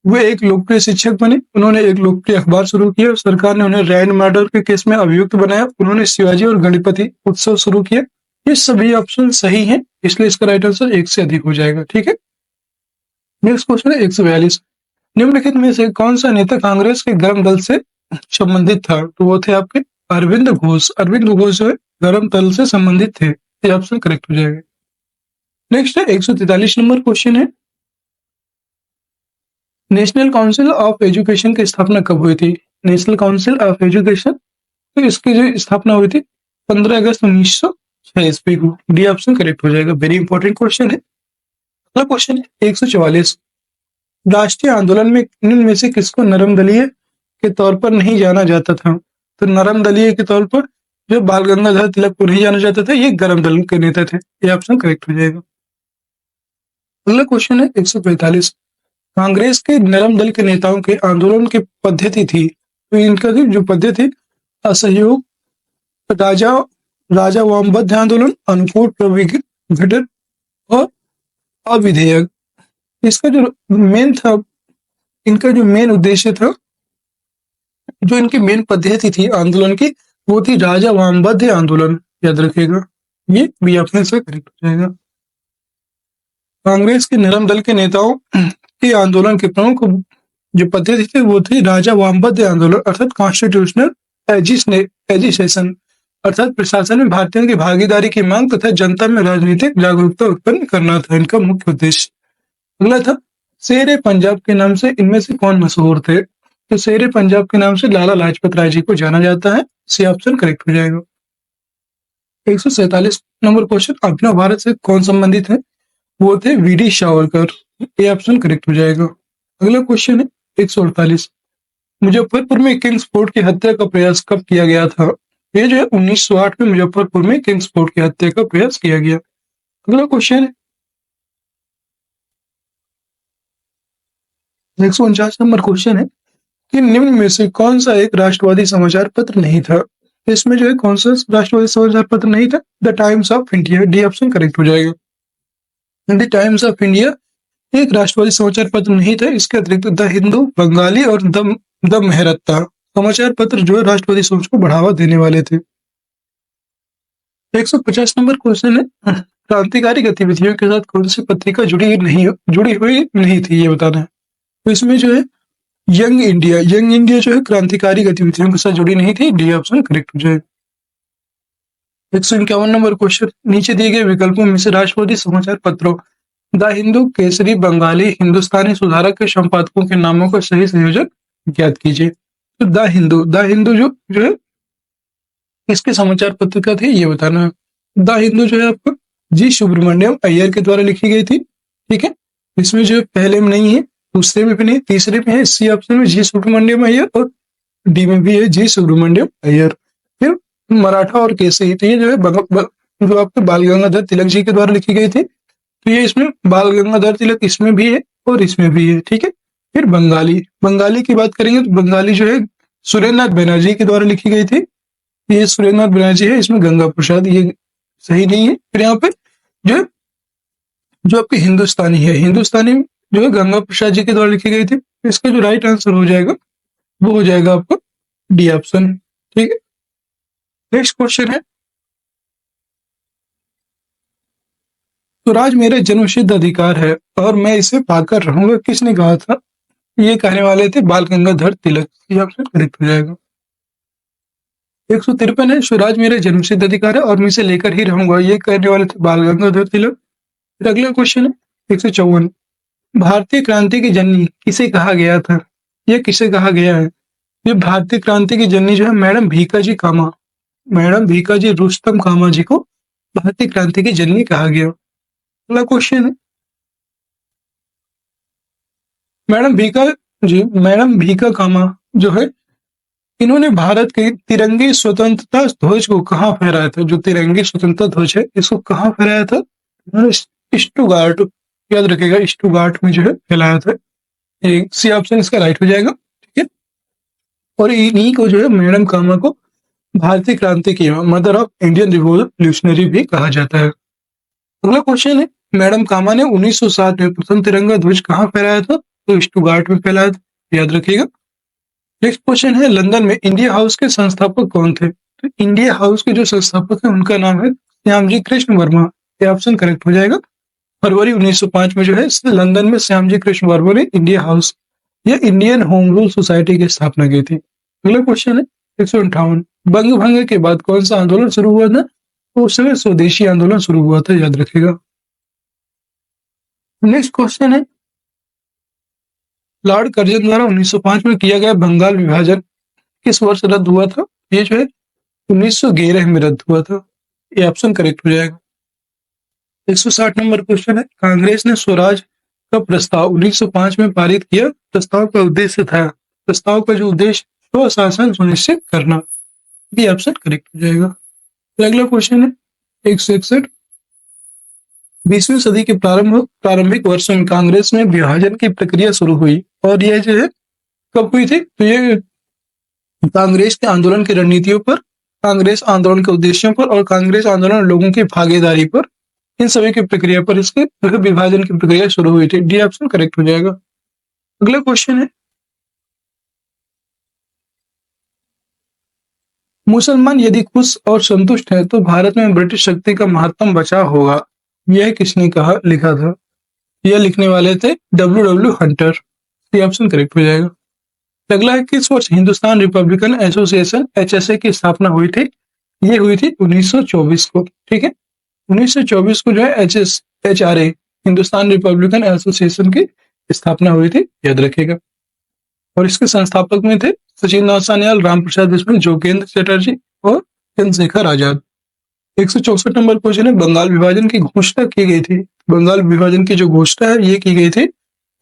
Speaker 1: वे एक लोकप्रिय शिक्षक बने। उन्होंने एक लोकप्रिय अखबार शुरू किया। सरकार ने उन्हें रैन मर्डर के केस में अभियुक्त बनाया। उन्होंने शिवाजी और गणपति उत्सव शुरू किया। ये सभी ऑप्शन सही हैं, इसलिए इसका राइट आंसर 1 से अधिक हो जाएगा। ठीक है, नेक्स्ट क्वेश्चन है 142, निम्नलिखित में से कौन सा नेता कांग्रेस के गर्म दल से संबंधित था? तो वो थे आपके अरविंद घोष। अरविंद घोष जो है गर्म दल से संबंधित थे। ये ऑप्शन करेक्ट हो जाएगा। नेक्स्ट है 143 नंबर क्वेश्चन है, नेशनल काउंसिल ऑफ एजुकेशन की स्थापना कब हुई थी? नेशनल काउंसिल ऑफ एजुकेशन, तो इसकी जो स्थापना हुई थी 15 अगस्त 1906 ईस्वी को। डी ऑप्शन करेक्ट हो जाएगा। वेरी इंपॉर्टेंट क्वेश्चन है। अगला क्वेश्चन है 144, राष्ट्रीय आंदोलन में निम्न में से किसको नरम दलीय के तौर पर नहीं जाना जाता था? तो नरम दलीय के तौर पर जो बाल गंगाधर तिलक को नहीं जाना जाता था, ये गर्म दल के नेता थे। ये ऑप्शन करेक्ट हो जाएगा। अगला क्वेश्चन है 145, कांग्रेस के नरम दल के नेताओं के आंदोलन की पद्धति थी, तो इनका जो पद्धति असहयोग, राजा वामबद्ध आंदोलन, अनुकूल प्रविघटन और अविधेयक। इसका जो मेन था, इनका जो मेन उद्देश्य था, जो इनकी मेन पद्धति थी आंदोलन की, वो थी राजा वामबद्ध आंदोलन। याद रखिएगा, ये भी ऑप्शन से करेक्ट हो जाएगा। कांग्रेस के नरम दल के नेताओं के आंदोलन के प्रमुख जो पद्धति थी वो थी राजा वामबद्ध आंदोलन, अर्थात कॉन्स्टिट्यूशनल एजिटेशन, अर्थात प्रशासन में भारतीयों की भागीदारी की मांग तथा जनता में राजनीतिक जागरूकता उत्पन्न करना था इनका मुख्य उद्देश्य। अगला था शेर ए पंजाब के नाम से इनमें से कौन मशहूर थे? तो शेर ए पंजाब के नाम से लाला लाजपत राय जी को जाना जाता है। सी ऑप्शन करेक्ट हो जाएगा। 147 नंबर क्वेश्चन, अपना भारत से कौन संबंधित है? वो थे वीडी सावरकर। ये ऑप्शन करेक्ट हो जाएगा। अगला क्वेश्चन है 148, मुजफ्फरपुर में किंग्स फोर्ट की हत्या का प्रयास कब किया गया था? ये जो है 1908 में मुजफ्फरपुर में किंग्स फोर्ट की हत्या का प्रयास किया गया। अगला क्वेश्चन है 149 नंबर क्वेश्चन है कि निम्न में से कौन सा एक राष्ट्रवादी समाचार पत्र नहीं था? इसमें जो है कौन सा राष्ट्रवादी समाचार पत्र नहीं था? The times of India. D option correct हो जाएगा। द टाइम्स ऑफ इंडिया एक राष्ट्रवादी समाचार पत्र नहीं था। इसके अतिरिक्त द हिंदू, बंगाली और द मेहरत्ता समाचार पत्र जो है राष्ट्रवादी सोच को बढ़ावा देने वाले थे। 150 नंबर क्वेश्चन है, क्रांतिकारी गतिविधियों के साथ कौन सी पत्रिका जुड़ी हुई नहीं थी, ये बताना है। तो इसमें जो है यंग इंडिया जो है क्रांतिकारी गतिविधियों के साथ जुड़ी नहीं थी। डी ऑप्शन करेक्ट हो जाएगा। 151 नंबर क्वेश्चन, नीचे दिए गए विकल्पों में से राष्ट्रवादी समाचार पत्रों द हिंदू, केसरी, बंगाली, हिंदुस्तानी सुधारक के संपादकों के नामों का सही संयोजन ज्ञात कीजिए। तो द हिंदू जो है इसके समाचार पत्रिका थी, ये बताना है। द हिंदू जो है आपको जी सुब्रमण्यम अय्यर के द्वारा लिखी गई थी। ठीक है, इसमें जो पहले में नहीं है, दूसरे में भी नहीं, तीसरे में है। सी ऑप्शन में जी सुब्रमण्यम अय्यर और डी में भी है जी सुब्रमण्यम अय्यर। फिर मराठा और केसरी, तो ये जो है जो आपके बाल गंगाधर तिलक जी के द्वारा लिखी गई थी। तो ये इसमें बाल गंगाधर तिलक इसमें भी है और इसमें भी है। ठीक है, फिर बंगाली की बात करेंगे तो बंगाली जो है सुरेंद्र नाथ बनर्जी के द्वारा लिखी गई थी। ये सुरेंद्र नाथ बनर्जी है, इसमें गंगा प्रसाद, ये सही नहीं है। फिर यहाँ पे जो आपकी हिंदुस्तानी जो है गंगा प्रसाद जी के द्वारा लिखी गई थी। इसका जो राइट आंसर हो जाएगा वो हो जाएगा आपका डी ऑप्शन। ठीक है, नेक्स्ट क्वेश्चन है, स्वराज मेरा जन्मसिद्ध अधिकार है और मैं इसे पाकर रहूंगा, किसने कहा था? ये कहने वाले थे बाल गंगाधर तिलक। ये ऑप्शन करेक्ट हो जाएगा। 153 है, स्वराज मेरा जन्मसिद्ध अधिकार है और मैं इसे लेकर ही रहूंगा, ये कहने वाले थे बाल गंगाधर तिलक। फिर अगला क्वेश्चन है 154, भारतीय क्रांति की जननी किसे कहा गया था? ये किसे कहा गया है? ये भारतीय क्रांति की जननी जो है मैडम भीकाजी रुस्तम कामा जी को भारतीय क्रांति की जननी कहा गया। अगला क्वेश्चन है, मैडम भीका कामा जो है इन्होंने भारत के तिरंगे स्वतंत्रता ध्वज को कहाँ फहराया था? जो तिरंगे स्वतंत्रता ध्वज है इसको कहाँ फहराया था? इन्होंने स्टुगार्ट, याद रखेगा, स्टुगार्ट में जो है फैलाया था। सी ऑप्शन इसका राइट हो जाएगा। ठीक है, और इन्हीं को जो है मैडम कामा को भारतीय क्रांति की मदर ऑफ इंडियन रिवोल्यूशनरी भी कहा जाता है। अगला क्वेश्चन है, मैडम कामा ने 1907 में प्रथम तिरंगा ध्वज कहाँ फहराया था? तो स्टुगार्ट में फैलाया था, याद रखिएगा। नेक्स्ट क्वेश्चन है, लंदन में इंडिया हाउस के संस्थापक कौन थे? तो इंडिया हाउस के जो संस्थापक है उनका नाम है श्यामजी कृष्ण वर्मा। ये ऑप्शन करेक्ट हो जाएगा। फरवरी 1905 में जो है लंदन में श्यामजी कृष्ण वर्मा ने इंडिया हाउस या इंडियन होम रूल सोसाइटी की स्थापना की थी। अगला क्वेश्चन है 158, बंग भंग के बाद कौन सा आंदोलन शुरू हुआ था? तो उस समय स्वदेशी आंदोलन शुरू हुआ था, याद रखेगा। नेक्स्ट क्वेश्चन है, लॉर्ड कर्जन द्वारा 1905 में किया गया बंगाल विभाजन किस वर्ष रद्द हुआ था? ये जो है 1911 में रद्द हुआ था। ये ऑप्शन करेक्ट हो जाएगा। 160 नंबर क्वेश्चन है, कांग्रेस ने स्वराज का प्रस्ताव 1905 में पारित किया। प्रस्ताव का जो उद्देश्य स्वशासन सुनिश्चित करना। ये ऑप्शन करेक्ट हो जाएगा। अगला क्वेश्चन है 161, 20वीं सदी के प्रारंभिक वर्षों में कांग्रेस में विभाजन की प्रक्रिया शुरू हुई और यह जो है कब हुई थी? तो ये कांग्रेस के आंदोलन की रणनीतियों पर, कांग्रेस आंदोलन के उद्देश्यों पर और कांग्रेस आंदोलन लोगों की भागीदारी पर, इन सभी की प्रक्रिया पर इसके विभाजन की प्रक्रिया शुरू हुई थी। डी ऑप्शन करेक्ट हो जाएगा। अगला क्वेश्चन है, मुसलमान यदि खुश और संतुष्ट है तो भारत में ब्रिटिश शक्ति का महत्तम बचाव होगा, यह किसने लिखा था? यह लिखने वाले थे W हंटर। ये ऑप्शन करेक्ट हो जाएगा। अगला है, किस वर्ष हिंदुस्तान रिपब्लिकन एसोसिएशन HSA की स्थापना हुई थी? ये हुई थी 1924 को। ठीक है, 1924 को जो है HRA हिंदुस्तान रिपब्लिकन एसोसिएशन की स्थापना हुई थी, याद रखिएगा। और इसके संस्थापक में थे सचिन नाथ सान्याल, राम प्रसाद बिस्मिल, जोगेंद्र चटर्जी और चंद्रशेखर आजाद। 164 नंबर क्वेश्चन है, बंगाल विभाजन की घोषणा की गई थी। बंगाल विभाजन की जो घोषणा है ये की गई थी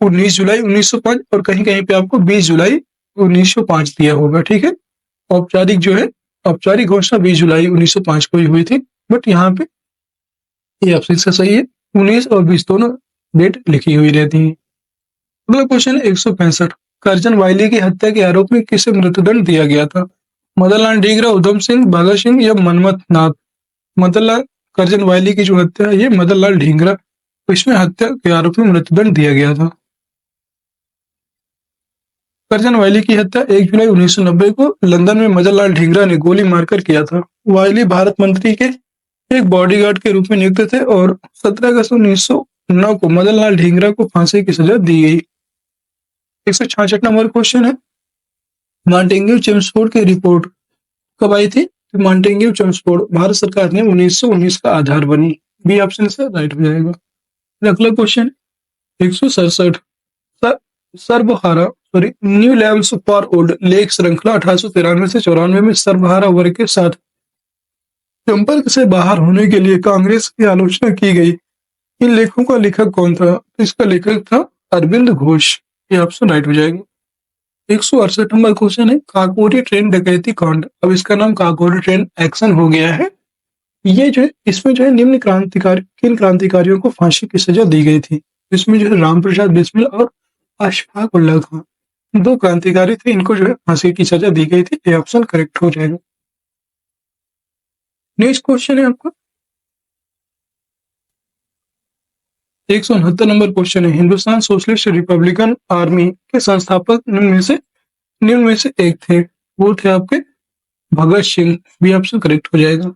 Speaker 1: 19 जुलाई 1905 और कहीं कहीं पे आपको 20 जुलाई 1905 दिया होगा। ठीक है, औपचारिक जो है औपचारिक घोषणा 20 जुलाई 1905 को ही हुई थी, बट यहाँ पे ये ऑप्शन से सही है, 19 और 20 दोनों डेट लिखी हुई रहती है। अगला क्वेश्चन 165, करजन वायली की हत्या के आरोप में किसे मृत्युदंड दिया गया था? मदनलाल ढींगरा, उधम सिंह, भगत सिंह या मनमथ नाथ? मदनलाल करजन वायली की जो हत्या है ये मदनलाल ढींगरा, इसमें हत्या के आरोप में मृत्युदंड दिया गया था। करजन वायली की हत्या 1 जुलाई 1990 को लंदन में मदनलाल ढींगरा ने गोली मारकर किया था। वायली भारत मंत्री के एक बॉडीगार्ड के रूप में नियुक्त थे और 17 अगस्त 1909 को मदनलाल ढींगरा को फांसी की सजा दी गई। 166 नंबर क्वेश्चन है, मॉन्टेग्यू चेम्सफोर्ड की रिपोर्ट कब आई थी? तो मॉन्टेग्यू चेम्सफोर्ड भारत सरकार ने 1919 का आधार बनी। बी ऑप्शन से राइट हो जाएगा। अगला क्वेश्चन 167, सर्वहारा new levels for old lake श्रृंखला 1893 से 94 में सर्वहारा वर्ग के साथ संपर्क से बाहर होने के लिए कांग्रेस की आलोचना की गई। इन लेखों का लेखक कौन था? तो इसका लेखक था अरविंद घोष। ये ऑप्शन राइट हो जाएगा। 168 नंबर क्वेश्चन है, काकोरी ट्रेन डकैती कांड, अब इसका नाम काकोरी ट्रेन एक्शन हो गया है। ये जो है इसमें जो है निम्न क्रांतिकारी किन क्रांतिकारियों को फांसी की सजा दी गई थी? इसमें जो है राम प्रसाद बिस्मिल और अशफाक उल्ला खान, दो क्रांतिकारी थे, इनको जो है फांसी की सजा दी गई थी। ये ऑप्शन करेक्ट हो जाएगा। नेक्स्ट क्वेश्चन है आपका 169 नंबर क्वेश्चन है, हिंदुस्तान सोशलिस्ट रिपब्लिकन आर्मी के संस्थापक निम्न में से एक थे, वो थे आपके भगत सिंह। भी ऑप्शन करेक्ट हो जाएगा।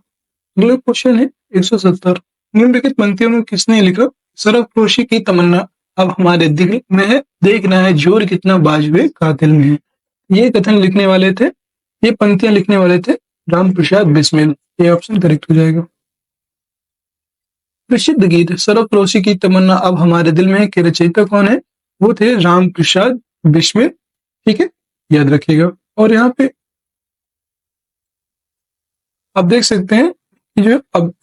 Speaker 1: अगला क्वेश्चन है 170, निम्नलिखित पंक्तियों में किसने लिखा सरफरोशी की तमन्ना अब हमारे दिल में है, देखना है जोर कितना बाजुए कातिल में है? ये कथन लिखने वाले थे, ये पंक्तियां लिखने वाले थे राम प्रसाद बिस्मिल। ये ऑप्शन करेक्ट हो जाएगा। प्रसिद्ध गीत सरफरोशी की तमन्ना अब हमारे दिल में है के रचयिता कौन है? वो थे राम प्रसाद बिस्मिल। ठीक है, याद रखिएगा। और यहाँ पे आप देख सकते हैं कि जो अब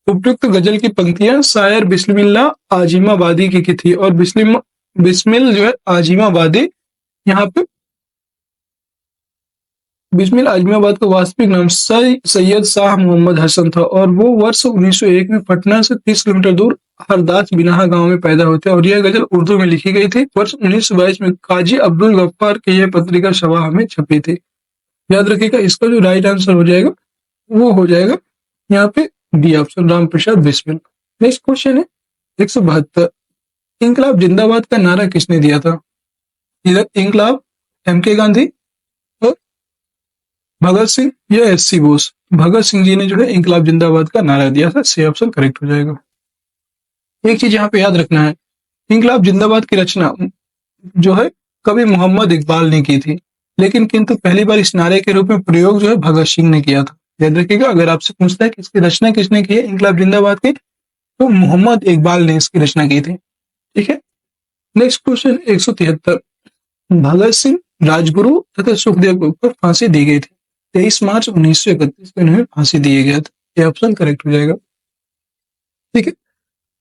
Speaker 1: उपयुक्त गजल की पंक्तियां शायर बिस्मिल्लाह आजिमाबादी की थी और बिस्मिल जो है आजिमाबादी, यहाँ पे बिस्मिल आजमाबाद का वास्तविक नाम सैयद शाह मोहम्मद हसन था और वो वर्ष 1901 में पटना से 30 किलोमीटर दूर हरदास बिनाहा गांव में पैदा होते और यह गजल उर्दू में लिखी गई थी। वर्ष 1922 में काजी अब्दुल गफ्फार की यह पत्रिका सभा में छपी थी। याद रखिएगा, इसका जो राइट आंसर हो जाएगा वो हो जाएगा यहाँ पे D option, Ram Prasad Bismil. Next question है 172, इंकलाब जिंदाबाद का नारा किसने दिया था? इधर इंकलाब MK गांधी और भगत सिंह या SC बोस? भगत सिंह जी ने जो है इंकलाब जिंदाबाद का नारा दिया था। सी ऑप्शन करेक्ट हो जाएगा। एक चीज यहाँ पे याद रखना है, इंकलाब जिंदाबाद की रचना जो है कवि मोहम्मद इकबाल ने की थी, लेकिन किंतु पहली बार इस नारे के रूप में प्रयोग जो है भगत सिंह ने किया था। याद रखिएगा, अगर आपसे पूछता है कि इसकी रचना किसने की है इंकलाब जिंदाबाद की, तो मोहम्मद इकबाल ने इसकी रचना की थी। ठीक है, नेक्स्ट क्वेश्चन 173, भगत सिंह, राजगुरु तथा सुखदेव को ऊपर फांसी दी गई थी। 23 मार्च 1931 को इन्हें फांसी दी गया था। ये ऑप्शन करेक्ट हो जाएगा। ठीक है,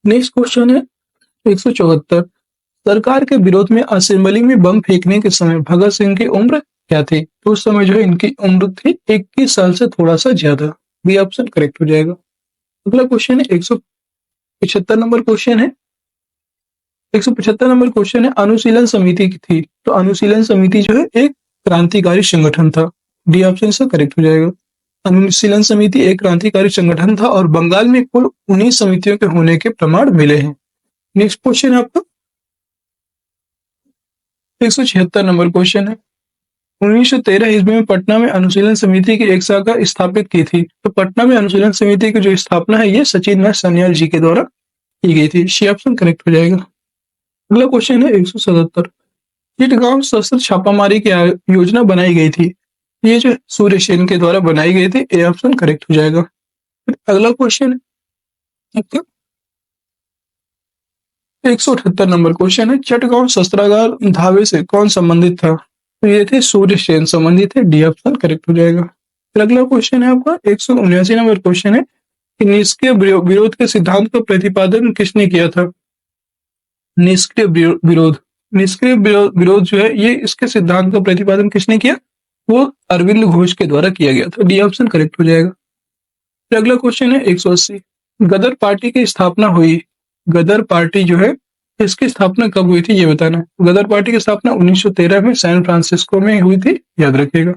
Speaker 1: नेक्स्ट क्वेश्चन है 174, सरकार के विरोध में असेंबली में बम फेंकने के समय भगत सिंह की उम्र क्या थी? तो उस समय जो है इनकी उम्र थी 21 साल से थोड़ा सा ज्यादा। बी ऑप्शन करेक्ट हो जाएगा। अगला क्वेश्चन है 175 नंबर क्वेश्चन है 175 नंबर क्वेश्चन है, अनुशीलन समिति की थी। तो अनुशीलन समिति जो है एक क्रांतिकारी संगठन था। डी ऑप्शन से करेक्ट हो जाएगा। अनुशीलन समिति एक क्रांतिकारी संगठन था और बंगाल में कुल 19 समितियों के होने के प्रमाण मिले हैं। नेक्स्ट क्वेश्चन है आपका 176 नंबर क्वेश्चन है, 1913 ईस्वी में पटना में अनुशीलन समिति की एक शाखा स्थापित की थी। तो पटना में अनुशीलन समिति की जो स्थापना है ये सचिन नाथ सान्याल जी के द्वारा की गई थी। सी ऑप्शन करेक्ट हो जाएगा। अगला क्वेश्चन है 177, चिटगांव सशस्त्र छापामारी की योजना बनाई गई थी। ये जो सूर्य सेन के द्वारा बनाई गई थी। ए ऑप्शन करेक्ट हो जाएगा। फिर अगला क्वेश्चन है आपका 178 नंबर क्वेश्चन है, चटगांव शस्त्रागार धावे से कौन संबंधित था? तो ये थे सूर्य सेन संबंधित है। डी ऑप्शन करेक्ट हो जाएगा। फिर अगला क्वेश्चन है आपका 179 नंबर क्वेश्चन है कि निष्क्रिय विरोध के सिद्धांत का प्रतिपादन किसने किया था? निष्क्रिय विरोध, निष्क्रिय विरोध जो है ये इसके सिद्धांत का प्रतिपादन किसने किया? वो अरविंद घोष के द्वारा किया गया था। डी ऑप्शन करेक्ट हो जाएगा। फिर अगला क्वेश्चन है 180, गदर पार्टी की स्थापना हुई, गदर पार्टी जो है इसकी स्थापना कब हुई थी ये बताना। गदर पार्टी की स्थापना 1913 में सैन फ्रांसिस्को में हुई थी, याद रखिएगा।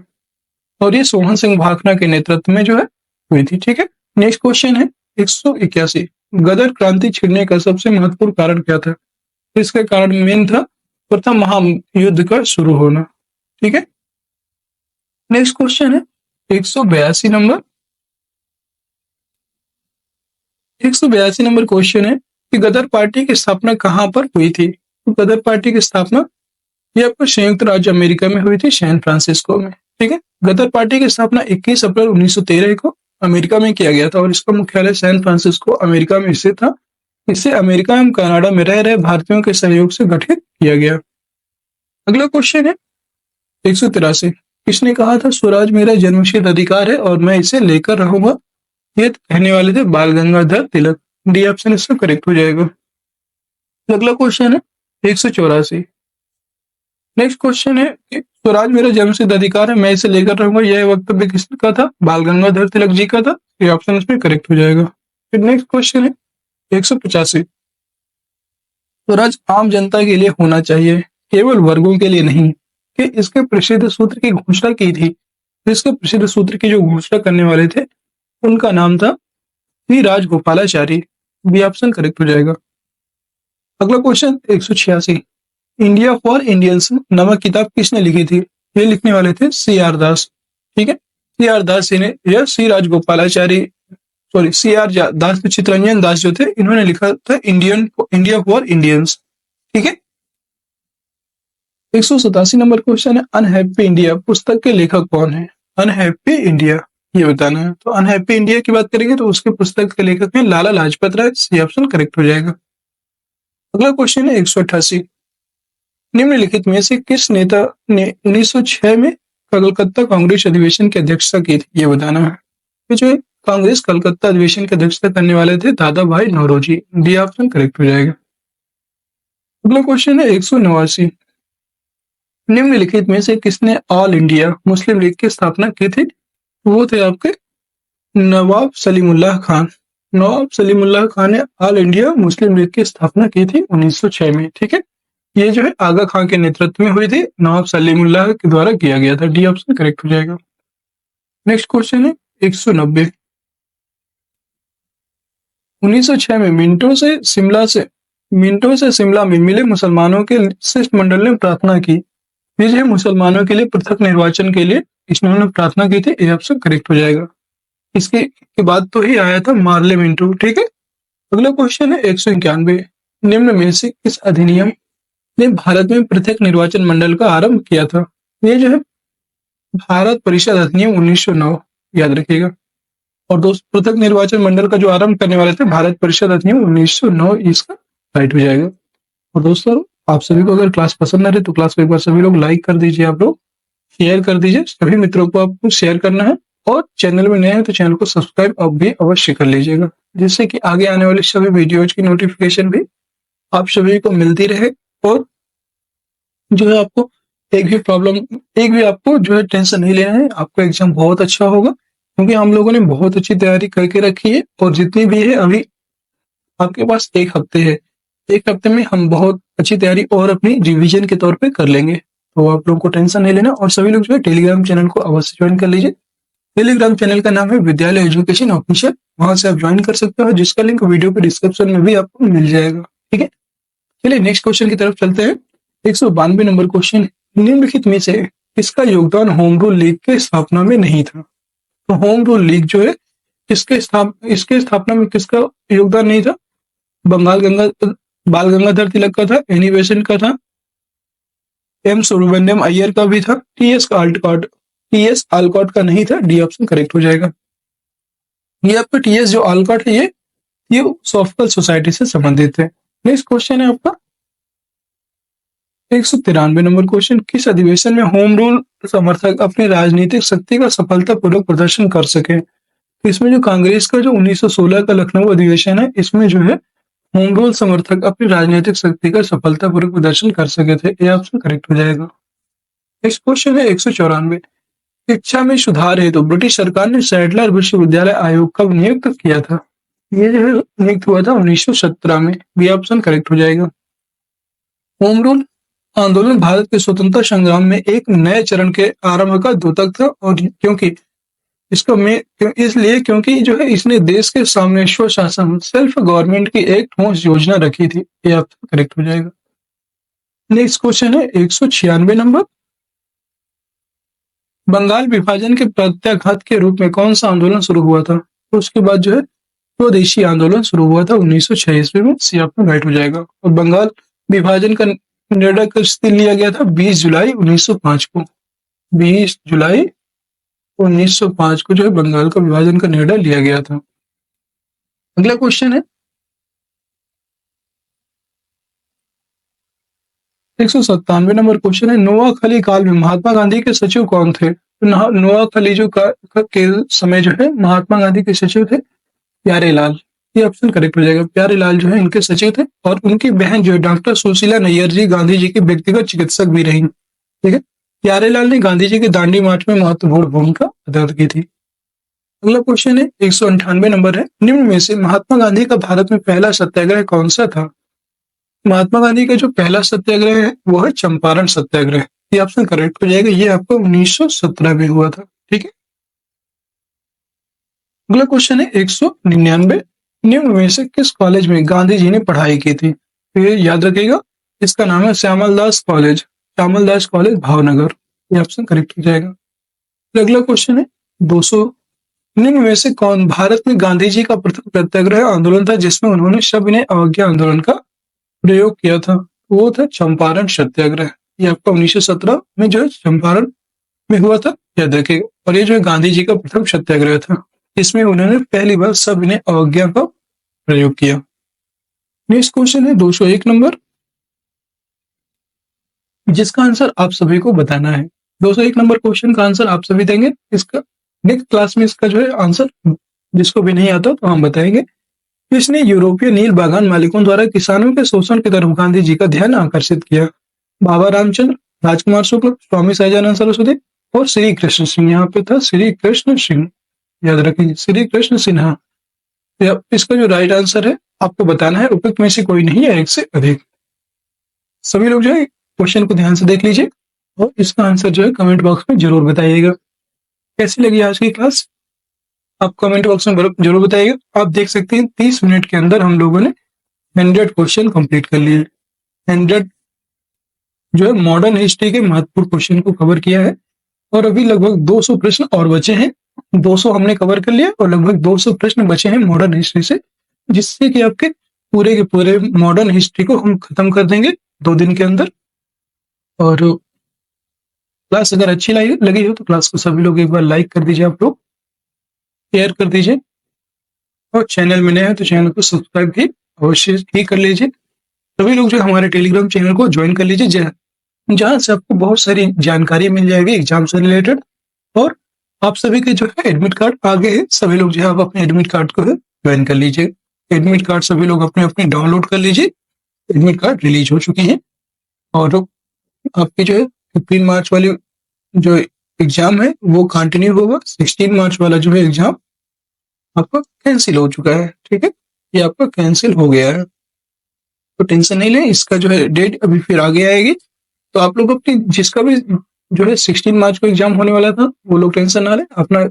Speaker 1: और ये सोहन सिंह भाखड़ा के नेतृत्व में जो है हुई थी। ठीक है, नेक्स्ट क्वेश्चन है 181, गदर क्रांति छिड़ने का सबसे महत्वपूर्ण कारण क्या था? इसका कारण मेन था प्रथम महायुद्ध का शुरू होना। ठीक है, नेक्स्ट क्वेश्चन है 182 नंबर, 182 नंबर क्वेश्चन है कि गदर पार्टी की स्थापना कहां पर हुई थी? तो गदर पार्टी की स्थापना ये आपको संयुक्त राज्य अमेरिका में हुई थी, सैन फ्रांसिस्को में। ठीक है, गदर पार्टी की स्थापना 21 अप्रैल 1913 को अमेरिका में किया गया था और इसका मुख्यालय सैन फ्रांसिस्को अमेरिका में स्थित था। इसे अमेरिका एवं कनाडा में रह रहे भारतीयों के सहयोग से गठित किया गया। अगला क्वेश्चन है 183, किसने कहा था स्वराज मेरा जन्मसिद्ध अधिकार है और मैं इसे लेकर रहूंगा? ये कहने वाले थे बाल गंगाधर तिलक। डी ऑप्शन इसका करेक्ट हो जाएगा। अगला क्वेश्चन है 184, नेक्स्ट क्वेश्चन है कि स्वराज मेरा जन्मसिद्ध अधिकार है, मैं इसे लेकर रहूंगा, यह वक्तव्य किसका था? बाल गंगाधर तिलक जी का था। ये ऑप्शन इसमें करेक्ट हो जाएगा। फिर नेक्स्ट क्वेश्चन है 185, स्वराज आम जनता के लिए होना चाहिए, केवल वर्गों के लिए नहीं, कि इसके प्रसिद्ध सूत्र की घोषणा की थी। इसके प्रसिद्ध सूत्र की जो घोषणा करने वाले थे उनका नाम था Shri Rajagopalachari. B option correct हो जाएगा। अगला क्वेश्चन 186, इंडिया फॉर इंडियंस नामक किताब किसने लिखी थी? ये लिखने वाले थे सी आर दास। ठीक है, सी आर दास जी ने या Shri Rajagopalachari sorry C R Das Chittaranjan Das जो थे इन्होंने लिखा था इंडिया फॉर इंडियंस। ठीक है, 187 नंबर क्वेश्चन है, अनहैप्पी इंडिया पुस्तक के लेखक कौन है? अनहैप्पी इंडिया ये बताना है। तो अनहैप्पी इंडिया की बात करेंगे तो उसके पुस्तक के लेखक हैं लाला लाजपत राय। ये ऑप्शन करेक्ट हो जाएगा। अगला क्वेश्चन है 188, निम्नलिखित में से किस नेता ने 1906 में कलकत्ता कांग्रेस अधिवेशन की अध्यक्षता की थी? ये बताना है। तो जो कांग्रेस कलकत्ता अधिवेशन की अध्यक्षता करने वाले थे दादा भाई नौरोजी। डी ऑप्शन करेक्ट हो जाएगा। अगला क्वेश्चन है 189, निम्नलिखित में से किसने ऑल इंडिया मुस्लिम लीग की स्थापना की थी? वो थे आपके नवाब सलीमुल्लाह खान। नवाब सलीमुल्लाह खान ने ऑल इंडिया मुस्लिम लीग की स्थापना की थी 1906 में। ठीक है, ये जो है आगा खान के नेतृत्व में हुई थी, नवाब सलीमुल्लाह के द्वारा किया गया था। डी ऑप्शन करेक्ट हो जाएगा। नेक्स्ट क्वेश्चन है 190, 1906 में मिंटो से शिमला में मिले मुसलमानों के शिष्टमंडल ने प्रार्थना की। ये जो है मुसलमानों के लिए पृथक निर्वाचन के लिए इन्होंने प्रार्थना की थी। ये ऑप्शन करेक्ट हो जाएगा। इसके के बाद तो ही आया था मार्ले मिंटो। ठीक है, अगला क्वेश्चन है 191, निम्न में से किस अधिनियम ने भारत में पृथक निर्वाचन मंडल का आरंभ किया था? ये जो है भारत परिषद अधिनियम 1909, याद रखिएगा। और दोस्त पृथक निर्वाचन मंडल का जो आरंभ करने वाले थे भारत परिषद अधिनियम 1909, इसका राइट हो जाएगा। और दोस्तों आप सभी को अगर क्लास पसंद आ रही तो क्लास को एक बार सभी लोग लाइक कर दीजिए, आप लोग शेयर कर दीजिए, सभी मित्रों को आपको शेयर करना है। और चैनल में नए हैं तो चैनल को सब्सक्राइब अब भी अवश्य कर लीजिएगा, जिससे कि आगे आने वाले सभी वीडियोज की नोटिफिकेशन भी आप सभी को मिलती रहे। और जो है आपको एक भी आपको जो है टेंशन नहीं लेना है, आपका एग्जाम बहुत अच्छा होगा, क्योंकि हम लोगों ने बहुत अच्छी तैयारी करके रखी है। और जितनी भी है अभी आपके पास एक हफ्ते है, एक हफ्ते में हम बहुत अच्छी तैयारी और अपनी रिवीजन के तौर पे कर लेंगे। तो आप लोगों को टेंशन नहीं लेना। और सभी लोग जो है टेलीग्राम चैनल को अवश्य ज्वाइन कर लीजिए। टेलीग्राम चैनल का नाम है विद्यालय एजुकेशन ऑफिशियल, वहां से आप ज्वाइन कर सकते हो, जिसका लिंक वीडियो के डिस्क्रिप्शन में भी आपको मिल जाएगा। ठीक है, चलिए नेक्स्ट क्वेश्चन की तरफ चलते हैं। 192 नंबर क्वेश्चन, निम्नलिखित में से किसका योगदान होम रूल लीग के स्थापना में नहीं था? तो होम रूल लीग जो है इसके स्थापना में किसका योगदान नहीं था? बाल गंगाधर तिलक का था, एनी बेसेंट का था, एम सुब्रमण्यम अय्यर का भी था, टी एस काल्टकाट टीएस आलकॉट का नहीं था, डी ऑप्शन करेक्ट हो जाएगा। ये आपका टीएस जो आलकॉट है ये सोफिकल सोसाइटी से संबंधित है। नेक्स्ट क्वेश्चन है आपका 193 नंबर क्वेश्चन, किस अधिवेशन में होम रूल समर्थक अपनी राजनीतिक शक्ति का सफलतापूर्वक प्रदर्शन कर सके? तो इसमें जो कांग्रेस का जो 1916 का लखनऊ अधिवेशन है, इसमें जो है होम रूल समर्थक अपनी राजनीतिक शक्ति का सफलतापूर्वक प्रदर्शन कर सके थे। ये ऑप्शन करेक्ट हो जाएगा। नेक्स्ट क्वेश्चन है 194, शिक्षा में सुधार हेतु तो ब्रिटिश सरकार ने सैडलर विश्वविद्यालय आयोग कब नियुक्त किया था? ये जो है नियुक्त हुआ था 1917 में। बी ऑप्शन करेक्ट हो जाएगा। होम रूल आंदोलन भारत के स्वतंत्रता संग्राम में एक नए चरण के आरंभ का द्योतक था, और क्योंकि क्योंकि जो है इसने देश के सामने स्वशासन सेल्फ गवर्नमेंट की एक ठोस योजना रखी थी। ये ऑप्शन करेक्ट हो जाएगा। नेक्स्ट क्वेश्चन है 196 नंबर, बंगाल विभाजन के प्रत्याघात के रूप में कौन सा आंदोलन शुरू हुआ था? तो उसके बाद जो है स्वदेशी आंदोलन शुरू हुआ था 1906 में। सी ऑप्शन राइट हो जाएगा। और बंगाल विभाजन का निर्णय किस दिन लिया गया था? 20 जुलाई 1905 को। 20 जुलाई 1905 को जो है बंगाल का विभाजन का निर्णय लिया गया था। अगला क्वेश्चन है 197 नंबर क्वेश्चन है, नोआखली काल में महात्मा गांधी के सचिव कौन थे? तो नोआखली जो के समय जो है महात्मा गांधी के सचिव थे प्यारेलाल। ये ऑप्शन करेक्ट हो जाएगा। प्यारेलाल जो है इनके सचिव थे, और उनकी बहन जो है डॉक्टर सुशीला नैयर जी गांधी जी की व्यक्तिगत चिकित्सक भी रही। ठीक है, प्यारेलाल ने गांधी जी के दांडी मार्च में महत्वपूर्ण भूमिका अदा की थी। अगला क्वेश्चन है 198 नंबर है, निम्न में से महात्मा गांधी का भारत में पहला सत्याग्रह कौन सा था? महात्मा गांधी का जो पहला सत्याग्रह है वो है चंपारण सत्याग्रह। ये ऑप्शन करेक्ट हो जाएगा। ये आपको 1917 में हुआ था। ठीक है, अगला क्वेश्चन है 199, निम्न में से किस कॉलेज में गांधी जी ने पढ़ाई की थी? तो ये याद रखिएगा, इसका नाम है श्यामल दास कॉलेज। श्यामल दास कॉलेज भावनगर। ये ऑप्शन करेक्ट हो जाएगा। अगला क्वेश्चन है 200, निम्न में से कौन भारत में गांधी जी का प्रथम सत्याग्रह आंदोलन था जिसमें उन्होंने सविनय अवज्ञा आंदोलन का प्रयोग किया था? वो था चंपारण सत्याग्रह। ये आपका 1917 में जो है चंपारण में हुआ था, याद रखिएगा। और ये जो है गांधी जी का प्रथम सत्याग्रह था, इसमें उन्होंने पहली बार सविनय अवज्ञा का प्रयोग किया। नेक्स्ट क्वेश्चन है 201 नंबर, जिसका आंसर आप सभी को बताना है। 201 नंबर क्वेश्चन का आंसर आप सभी देंगे। इसका नेक्स्ट क्लास में इसका जो है आंसर जिसको भी नहीं आता तो हम बताएंगे। इसने यूरोपीय नील बागान मालिकों द्वारा किसानों के शोषण की तरफ गांधी जी का ध्यान आकर्षित किया? बाबा रामचंद्र, राजकुमार शुक्ल, स्वामी सहजानंद सरस्वती और श्री कृष्ण सिंह। यहाँ पे था श्री कृष्ण सिंह, याद रखिए श्री कृष्ण सिन्हा। इसका जो राइट आंसर है आपको बताना है, उपयुक्त में से कोई नहीं है, एक से अधिक। सभी लोग जो है क्वेश्चन को ध्यान से देख लीजिए और इसका आंसर जो है कमेंट बॉक्स में जरूर बताइएगा। कैसी लगी आज की क्लास आप कमेंट बॉक्स में जरूर बताइएगा। आप देख सकते हैं 30 मिनट के अंदर हम लोगों ने 100 क्वेश्चन कंप्लीट कर लिए। 100 जो है मॉडर्न हिस्ट्री के महत्वपूर्ण क्वेश्चन को कवर किया है, और अभी लगभग 200 प्रश्न और बचे हैं। 200 हमने कवर कर लिया और लगभग 200 प्रश्न बचे हैं मॉडर्न हिस्ट्री से, जिससे कि आपके पूरे के पूरे मॉडर्न हिस्ट्री को हम खत्म कर देंगे 2 दिन के अंदर। और क्लास अगर अच्छी लगी हो तो क्लास को सभी लोग एक बार लाइक कर दीजिए, आप लोग शेयर कर दीजिए, और चैनल में नए हैं तो चैनल को सब्सक्राइब भी अवश्य ही कर लीजिए। सभी लोग जो हमारे टेलीग्राम चैनल को ज्वाइन कर लीजिए, जहां से आपको बहुत सारी जानकारी मिल जाएगी एग्जाम से रिलेटेड। और आप सभी के जो है एडमिट कार्ड आगे है, सभी लोग जो है आप अपने एडमिट कार्ड को ज्वाइन कर लीजिए। एडमिट कार्ड सभी लोग अपने अपने डाउनलोड कर लीजिए। एडमिट कार्ड रिलीज हो चुके हैं, और आपके जो है 15 मार्च वाली जो एग्जाम है वो कंटिन्यू होगा। 16 मार्च वाला जो है एग्जाम आपका कैंसिल हो चुका है। ठीक है, ये आपका कैंसिल हो गया है, तो टेंशन नहीं लें। इसका जो है डेट अभी फिर आगे आएगी, तो आप लोग अपनी जिसका भी जो है 16 मार्च को एग्जाम होने वाला था वो लोग टेंशन ना लें, अपना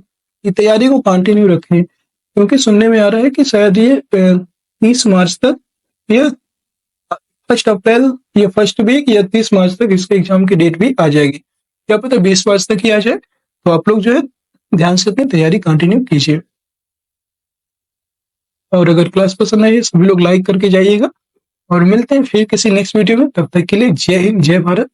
Speaker 1: तैयारी को कंटिन्यू रखें। क्योंकि सुनने में आ रहा है कि शायद ये 30 मार्च तक या 1 अप्रैल या फर्स्ट वीक या 30 मार्च तक इसके एग्जाम की डेट भी आ जाएगी। क्या पता 20 मार्च तक ही आ जाए। तो आप लोग जो है ध्यान से अपनी तैयारी कंटिन्यू कीजिए। और अगर क्लास पसंद आई है सभी लोग लाइक करके जाइएगा, और मिलते हैं फिर किसी नेक्स्ट वीडियो में। तब तक के लिए जय हिंद, जय भारत।